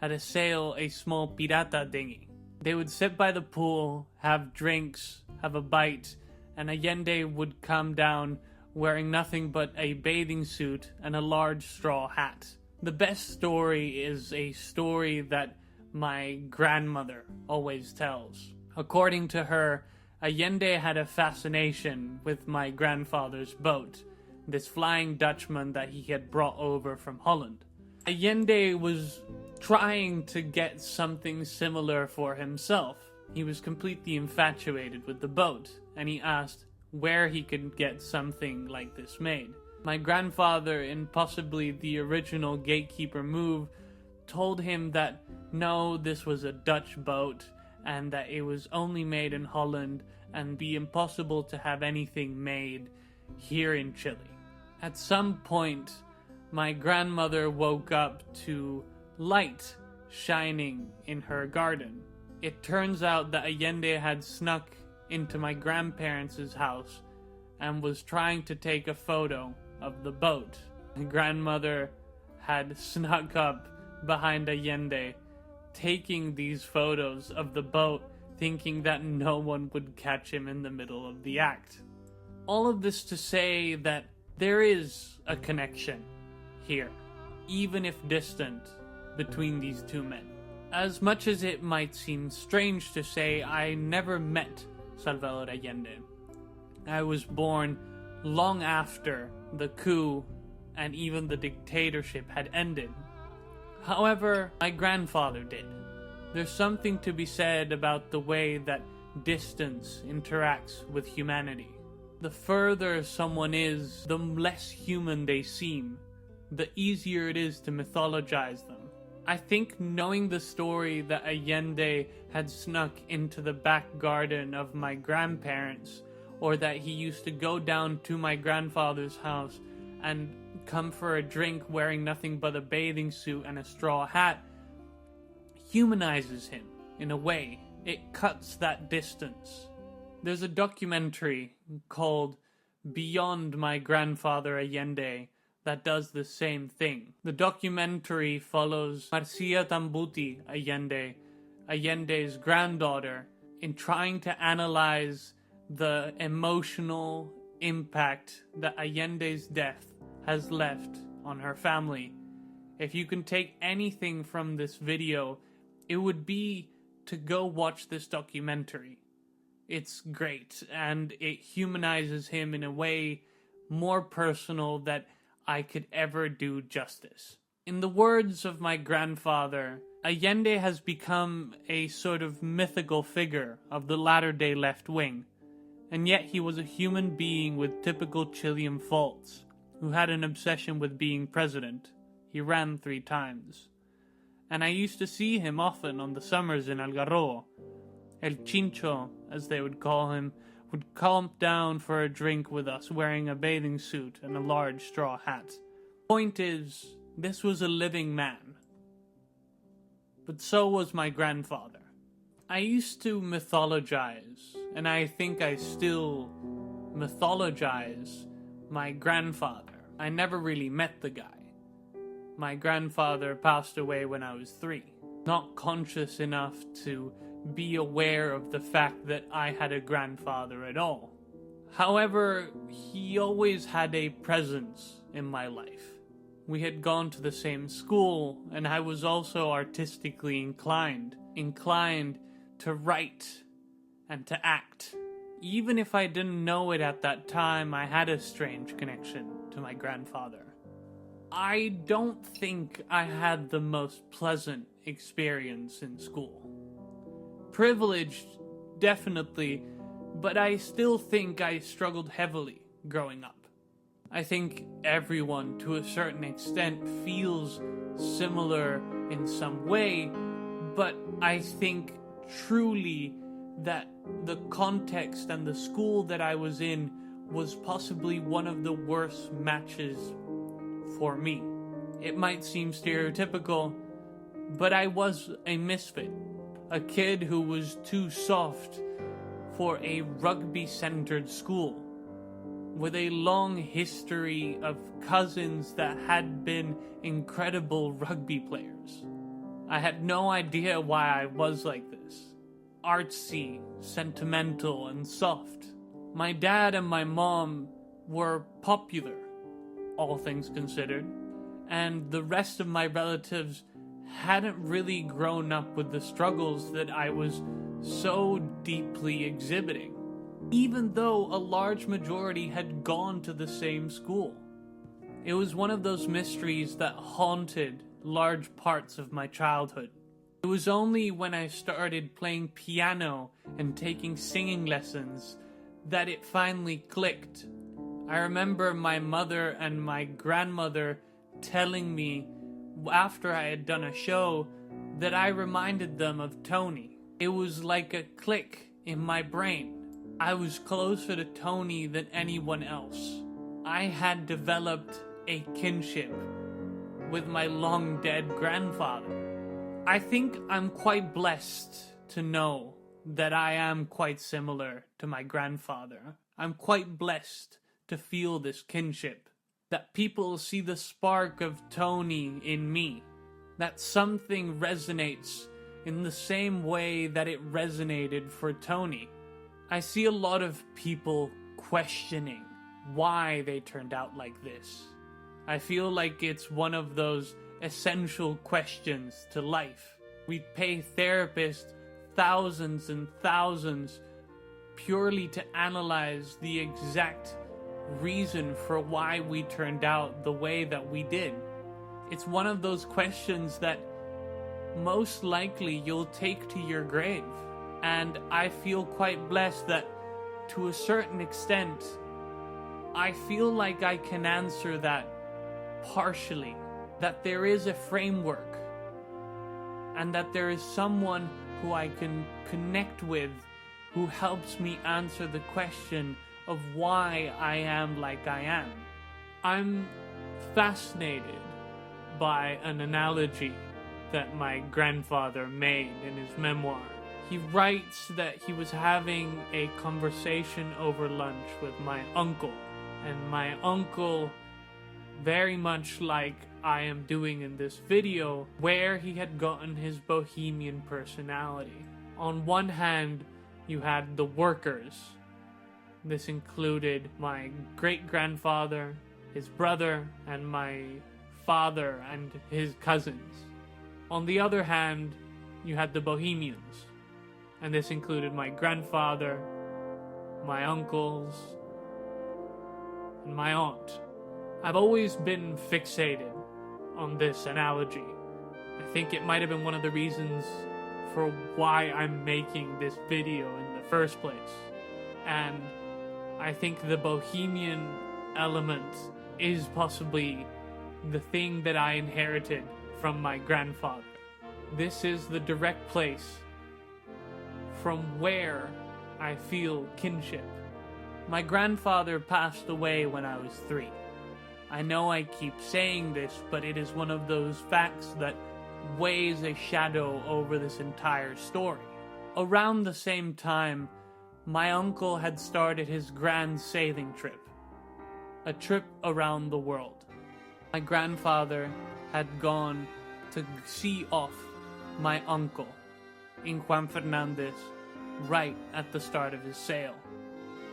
how to sail a small pirata dinghy. They would sit by the pool, have drinks, have a bite, and Allende would come down wearing nothing but a bathing suit and a large straw hat. The best story is a story that my grandmother always tells. According to her, Allende had a fascination with my grandfather's boat, this Flying Dutchman that he had brought over from Holland. Allende was trying to get something similar for himself. He was completely infatuated with the boat, and he asked where he could get something like this made. My grandfather, in possibly the original gatekeeper move, told him that no, this was a Dutch boat, and that it was only made in Holland and be impossible to have anything made here in Chile. At some point, my grandmother woke up to light shining in her garden. It turns out that Allende had snuck into my grandparents' house and was trying to take a photo of the boat. My grandmother had snuck up behind Allende, taking these photos of the boat, thinking that no one would catch him in the middle of the act. All of this to say that there is a connection here, even if distant, between these two men. As much as it might seem strange to say, I never met Salvador Allende. I was born long after the coup and even the dictatorship had ended. However, my grandfather did. There's something to be said about the way that distance interacts with humanity. The further someone is, the less human they seem, the easier it is to mythologize them. I think knowing the story that Allende had snuck into the back garden of my grandparents, or that he used to go down to my grandfather's house and come for a drink wearing nothing but a bathing suit and a straw hat, humanizes him in a way. It cuts that distance. There's a documentary called Beyond My Grandfather Allende that does the same thing. The documentary follows Marcia Tambuti Allende, Allende's granddaughter, in trying to analyze the emotional impact that Allende's death has left on her family. If you can take anything from this video, it would be to go watch this documentary. It's great, and it humanizes him in a way more personal that I could ever do justice. In the words of my grandfather, Allende has become a sort of mythical figure of the latter-day left wing, and yet he was a human being with typical Chilean faults, who had an obsession with being president. He ran 3 times. And I used to see him often on the summers in Algarrobo. El Chincho, as they would call him, would calm down for a drink with us wearing a bathing suit and a large straw hat. Point is, this was a living man. But so was my grandfather. I used to mythologize, and I think I still mythologize, my grandfather. I never really met the guy. My grandfather passed away when I was 3. Not conscious enough to be aware of the fact that I had a grandfather at all. However, he always had a presence in my life. We had gone to the same school, and I was also artistically inclined to write and to act. Even if I didn't know it at that time, I had a strange connection to my grandfather. I don't think I had the most pleasant experience in school. Privileged, definitely, but I still think I struggled heavily growing up. I think everyone, to a certain extent, feels similar in some way, but I think truly that the context and the school that I was in was possibly one of the worst matches for me. It might seem stereotypical, but I was a misfit. A kid who was too soft for a rugby-centered school, with a long history of cousins that had been incredible rugby players. I had no idea why I was like this. Artsy, sentimental, and soft. My dad and my mom were popular, all things considered, and the rest of my relatives hadn't really grown up with the struggles that I was so deeply exhibiting, even though a large majority had gone to the same school. It was one of those mysteries that haunted large parts of my childhood. It was only when I started playing piano and taking singing lessons that it finally clicked. I remember my mother and my grandmother telling me after I had done a show that I reminded them of Tony. It was like a click in my brain. I was closer to Tony than anyone else. I had developed a kinship with my long dead grandfather. I think I'm quite blessed to know that I am quite similar to my grandfather. I'm quite blessed to feel this kinship, that people see the spark of Tony in me, that something resonates in the same way that it resonated for Tony. I see a lot of people questioning why they turned out like this. I feel like it's one of those essential questions to life. We pay therapists thousands and thousands purely to analyze the exact reason for why we turned out the way that we did. It's one of those questions that most likely you'll take to your grave. And I feel quite blessed that, to a certain extent, I feel like I can answer that partially. That there is a framework, and that there is someone who I can connect with who helps me answer the question of why I am like I am. I'm fascinated by an analogy that my grandfather made in his memoir. He writes that he was having a conversation over lunch with my uncle, and my uncle, very much like I am doing in this video, where he had gotten his bohemian personality. On one hand, you had the workers. This included my great-grandfather, his brother, and my father and his cousins. On the other hand, you had the bohemians, and this included my grandfather, my uncles, and my aunt. I've always been fixated on this analogy. I think it might have been one of the reasons for why I'm making this video in the first place. And I think the bohemian element is possibly the thing that I inherited from my grandfather. This is the direct place from where I feel kinship. My grandfather passed away when I was 3. I know I keep saying this, but it is one of those facts that weighs a shadow over this entire story. Around the same time, my uncle had started his grand sailing trip, a trip around the world. My grandfather had gone to see off my uncle in Juan Fernandez right at the start of his sail.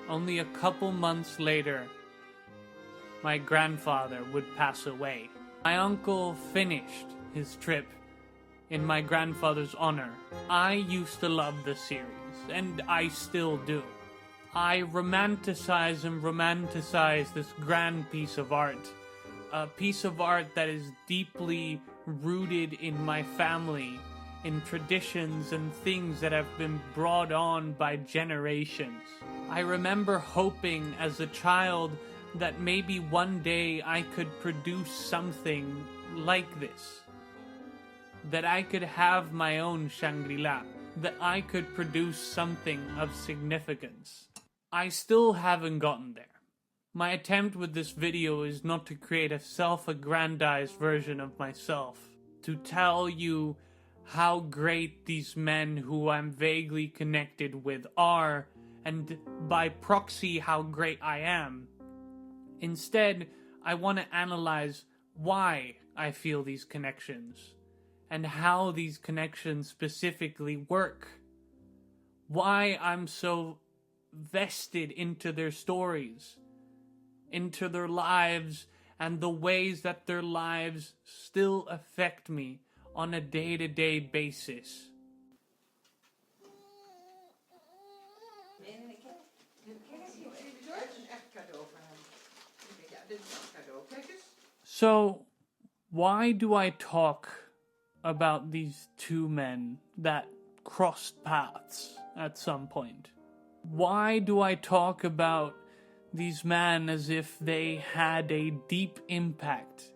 Only a couple months later, my grandfather would pass away. My uncle finished his trip in my grandfather's honor. I used to love the series, and I still do. I romanticize this grand piece of art. A piece of art that is deeply rooted in my family, in traditions and things that have been brought on by generations. I remember hoping as a child that maybe one day I could produce something like this. That I could have my own Shangri-La. That I could produce something of significance. I still haven't gotten there. My attempt with this video is not to create a self-aggrandized version of myself. To tell you how great these men who I'm vaguely connected with are, and by proxy how great I am. Instead, I want to analyze why I feel these connections, and how these connections specifically work. Why I'm so vested into their stories, into their lives, and the ways that their lives still affect me on a day-to-day basis. So, why do I talk about these two men that crossed paths at some point? Why do I talk about these men as if they had a deep impact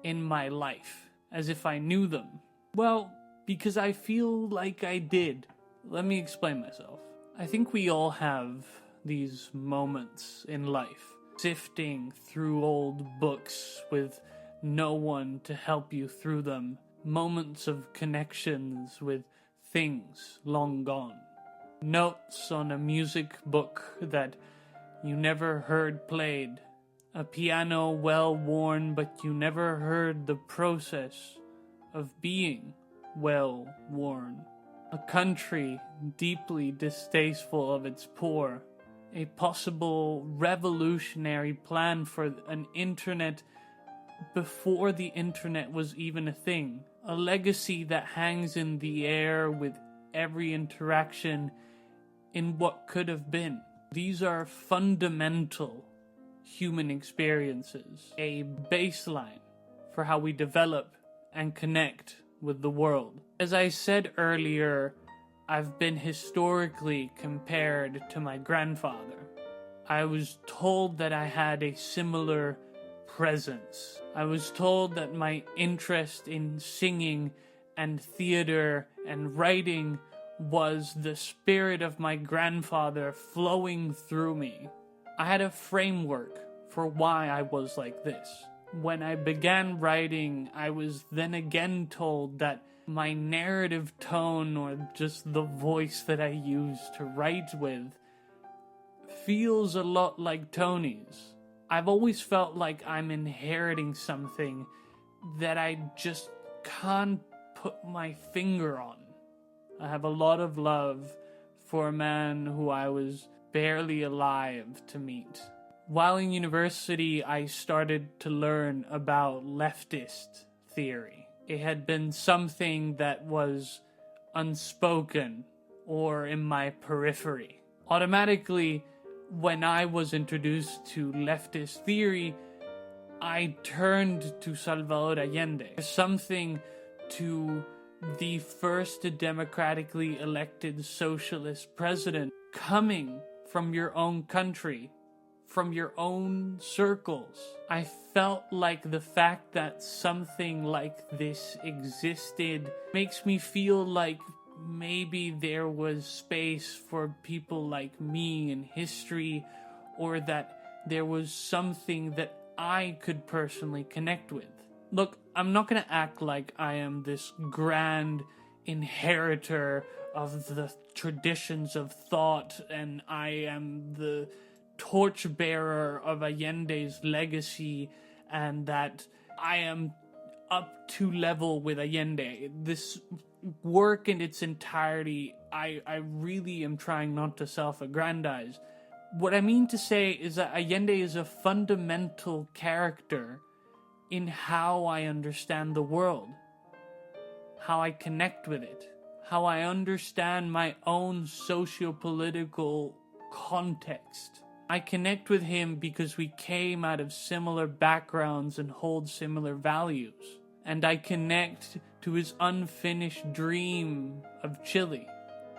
in my life, as if I knew them? Well, because I feel like I did. Let me explain myself. I think we all have these moments in life, sifting through old books with no one to help you through them, moments of connections with things long gone. notes on a music book that you never heard played, a piano well worn but you never heard the process of being well worn, a country deeply distasteful of its poor, a possible revolutionary plan for an internet before the internet was even a thing, a legacy that hangs in the air with every interaction in what could have been. These are fundamental human experiences, a baseline for how we develop and connect with the world. As I said earlier, I've been historically compared to my grandfather. I was told that I had a similar presence. I was told that my interest in singing and theater and writing was the spirit of my grandfather flowing through me. I had a framework for why I was like this. When I began writing, I was then again told that my narrative tone, or just the voice that I use to write with, feels a lot like Tony's. I've always felt like I'm inheriting something that I just can't put my finger on. I have a lot of love for a man who I was barely alive to meet. While in university, I started to learn about leftist theory. It had been something that was unspoken or in my periphery. Automatically, when I was introduced to leftist theory, I turned to Salvador Allende. Something to the first democratically elected socialist president coming from your own country, from your own circles. I felt like the fact that something like this existed makes me feel like maybe there was space for people like me in history, or that there was something that I could personally connect with. Look, I'm not going to act like I am this grand inheritor of the traditions of thought and I am the torchbearer of Allende's legacy and that I am up to level with Allende. This work in its entirety, I really am trying not to self-aggrandize. What I mean to say is that Allende is a fundamental character in how I understand the world, how I connect with it, how I understand my own socio-political context. I connect with him because we came out of similar backgrounds and hold similar values. And I connect to his unfinished dream of Chile.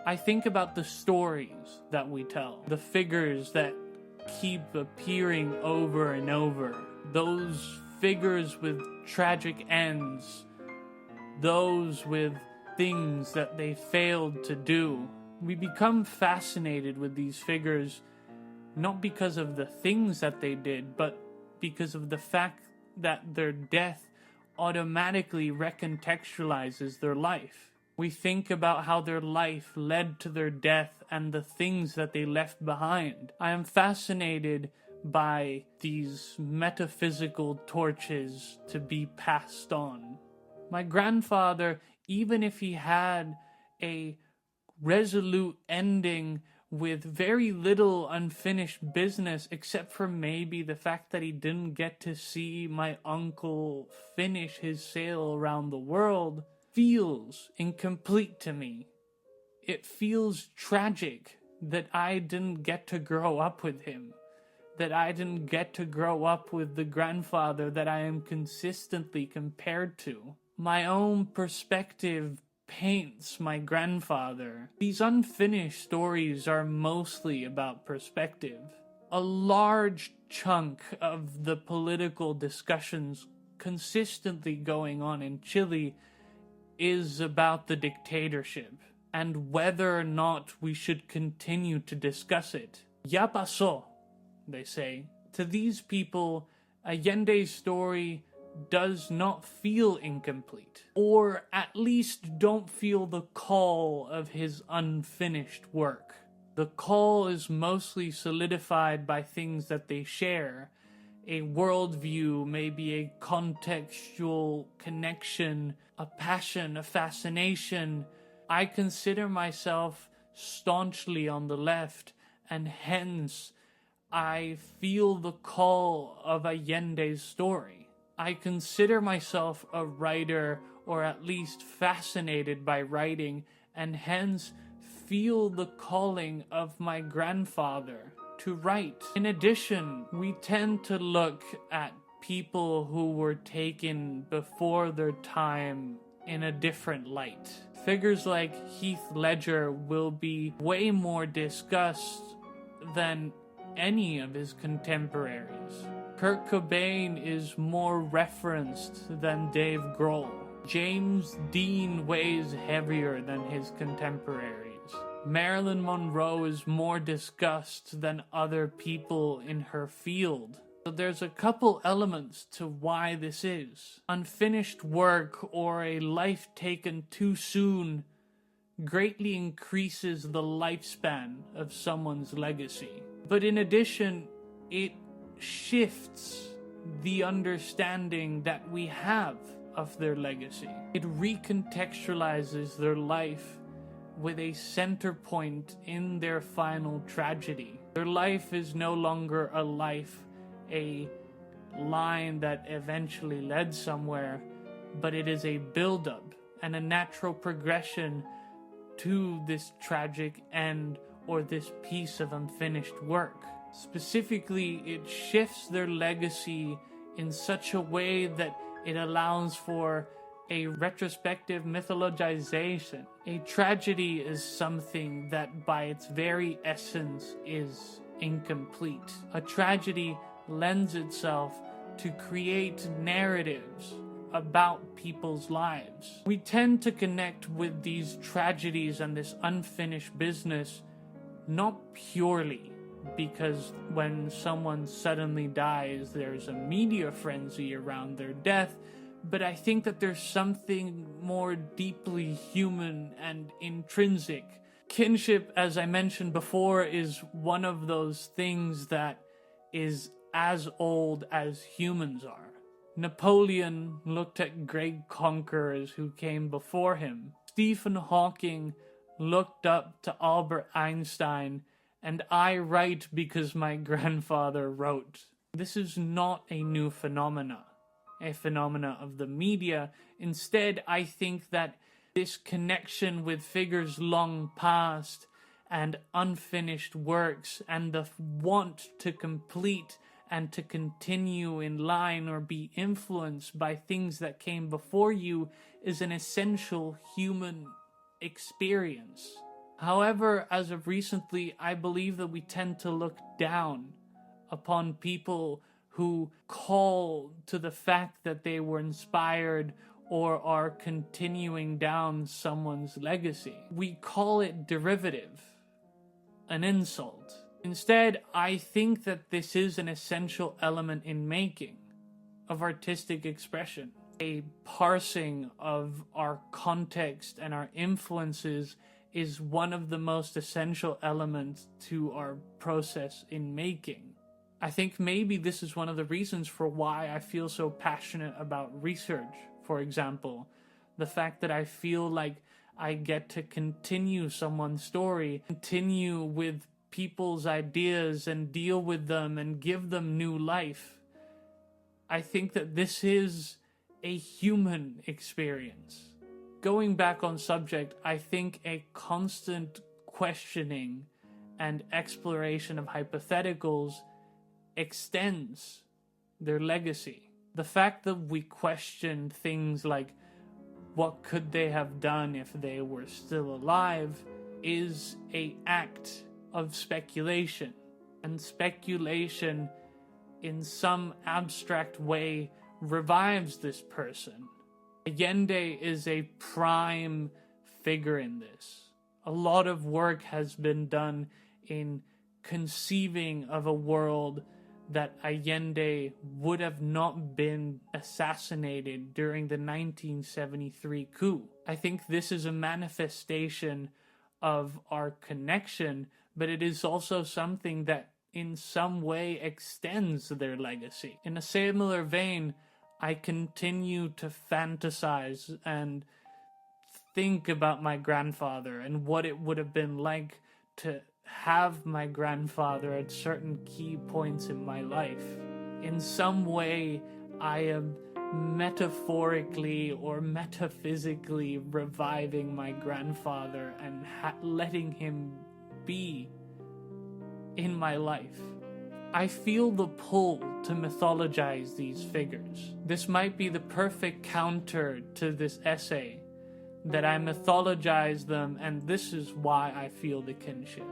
I think about the stories that we tell, the figures that keep appearing over and over, those figures with tragic ends, those with things that they failed to do. We become fascinated with these figures not because of the things that they did, but because of the fact that their death automatically recontextualizes their life. We think about how their life led to their death and the things that they left behind. I am fascinated by these metaphysical torches to be passed on. My grandfather, even if he had a resolute ending with very little unfinished business, except for maybe the fact that he didn't get to see my uncle finish his sail around the world, feels incomplete to me. It feels tragic that I didn't get to grow up with him, that I didn't get to grow up with the grandfather that I am consistently compared to. My own perspective paints my grandfather. These unfinished stories are mostly about perspective. A large chunk of the political discussions consistently going on in Chile is about the dictatorship and whether or not we should continue to discuss it. Ya pasó, they say. To these people, Allende's story does not feel incomplete, or at least don't feel the call of his unfinished work. The call is mostly solidified by things that they share. A worldview, maybe a contextual connection, a passion, a fascination. I consider myself staunchly on the left, and hence I feel the call of Allende's story. I consider myself a writer, or at least fascinated by writing, and hence feel the calling of my grandfather to write. In addition, we tend to look at people who were taken before their time in a different light. Figures like Heath Ledger will be way more discussed than any of his contemporaries. Kurt Cobain is more referenced than Dave Grohl. James Dean weighs heavier than his contemporaries. Marilyn Monroe is more discussed than other people in her field. So there's a couple elements to why this is. Unfinished work or a life taken too soon greatly increases the lifespan of someone's legacy. But in addition, it shifts the understanding that we have of their legacy. It recontextualizes their life with a center point in their final tragedy. Their life is no longer a life, a line that eventually led somewhere, but it is a build-up and a natural progression to this tragic end or this piece of unfinished work. Specifically, it shifts their legacy in such a way that it allows for a retrospective mythologization. A tragedy is something that by its very essence is incomplete. A tragedy lends itself to create narratives about people's lives. We tend to connect with these tragedies and this unfinished business not purely because when someone suddenly dies, there's a media frenzy around their death, but I think that there's something more deeply human and intrinsic. Kinship, as I mentioned before, is one of those things that is as old as humans are. Napoleon looked at great conquerors who came before him. Stephen Hawking looked up to Albert Einstein, and I write because my grandfather wrote. This is not a new phenomena, a phenomena of the media. Instead, I think that this connection with figures long past and unfinished works and the want to complete and to continue in line or be influenced by things that came before you is an essential human experience. However, as of recently, I believe that we tend to look down upon people who call to the fact that they were inspired or are continuing down someone's legacy. We call it derivative, an insult. Instead, I think that this is an essential element in making, of artistic expression. A parsing of our context and our influences is one of the most essential elements to our process in making. I think maybe this is one of the reasons for why I feel so passionate about research, for example. The fact that I feel like I get to continue someone's story, continue with people's ideas and deal with them and give them new life. I think that this is a human experience. Going back on subject, I think a constant questioning and exploration of hypotheticals extends their legacy. The fact that we question things like what could they have done if they were still alive is an act of speculation. And speculation in some abstract way revives this person. Allende is a prime figure in this. A lot of work has been done in conceiving of a world that Allende would have not been assassinated during the 1973 coup. I think this is a manifestation of our connection, but it is also something that in some way extends their legacy. In a similar vein, I continue to fantasize and think about my grandfather and what it would have been like to have my grandfather at certain key points in my life. In some way, I am metaphorically or metaphysically reviving my grandfather and letting him be in my life. I feel the pull to mythologize these figures. This might be the perfect counter to this essay, that I mythologize them, and this is why I feel the kinship.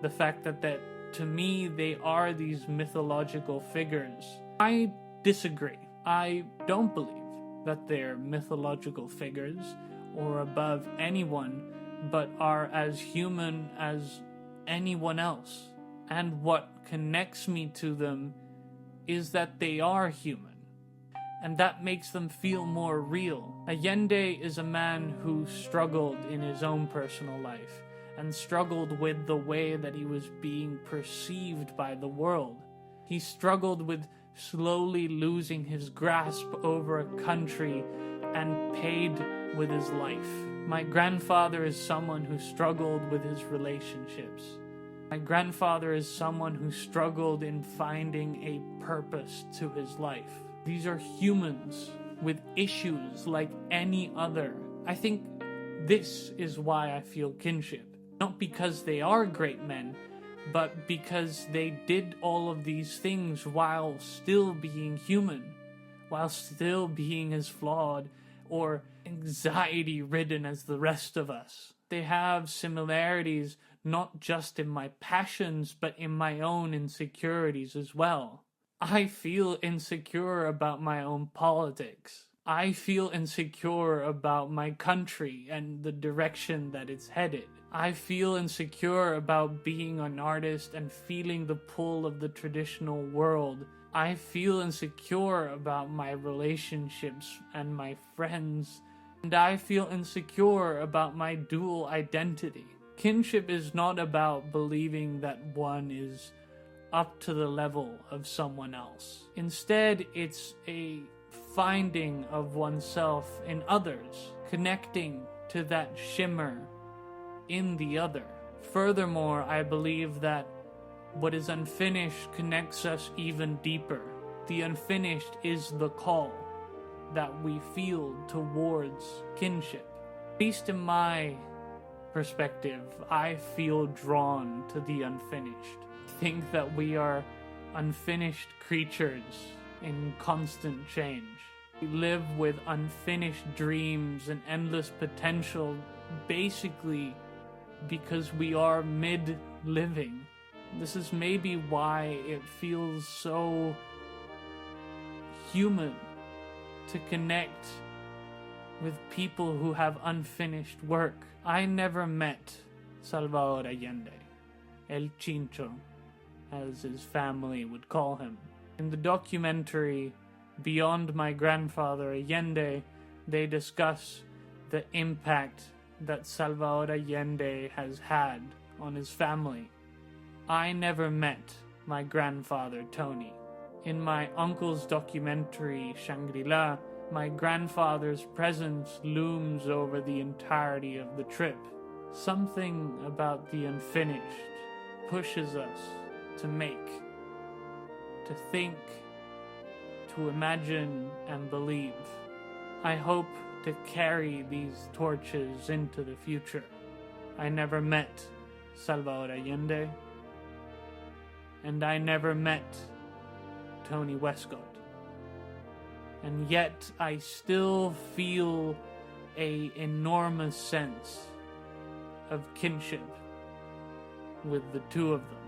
The fact that to me they are these mythological figures. I disagree. I don't believe that they're mythological figures or above anyone, but are as human as anyone else. And what connects me to them is that they are human, and that makes them feel more real. Allende is a man who struggled in his own personal life and struggled with the way that he was being perceived by the world. He struggled with slowly losing his grasp over a country and paid with his life. My grandfather is someone who struggled with his relationships. My grandfather is someone who struggled in finding a purpose to his life. These are humans with issues like any other. I think this is why I feel kinship. Not because they are great men, but because they did all of these things while still being human, while still being as flawed or anxiety-ridden as the rest of us. They have similarities not just in my passions, but in my own insecurities as well. I feel insecure about my own politics. I feel insecure about my country and the direction that it's headed. I feel insecure about being an artist and feeling the pull of the traditional world. I feel insecure about my relationships and my friends. And I feel insecure about my dual identity. Kinship is not about believing that one is up to the level of someone else. Instead, it's a finding of oneself in others, connecting to that shimmer in the other. Furthermore, I believe that what is unfinished connects us even deeper. The unfinished is the call that we feel towards kinship. At least in my perspective, I feel drawn to the unfinished. I think that we are unfinished creatures in constant change. We live with unfinished dreams and endless potential, basically because we are mid-living. This is maybe why it feels so human to connect with people who have unfinished work. I never met Salvador Allende, El Chincho, as his family would call him. In the documentary Beyond My Grandfather Allende, they discuss the impact that Salvador Allende has had on his family. I never met my grandfather Tony. In my uncle's documentary Shangri-La, my grandfather's presence looms over the entirety of the trip. Something about the unfinished pushes us to make, to think, to imagine and believe. I hope to carry these torches into the future. I never met Salvador Allende, and I never met Tony Westcott. And yet I still feel an enormous sense of kinship with the two of them.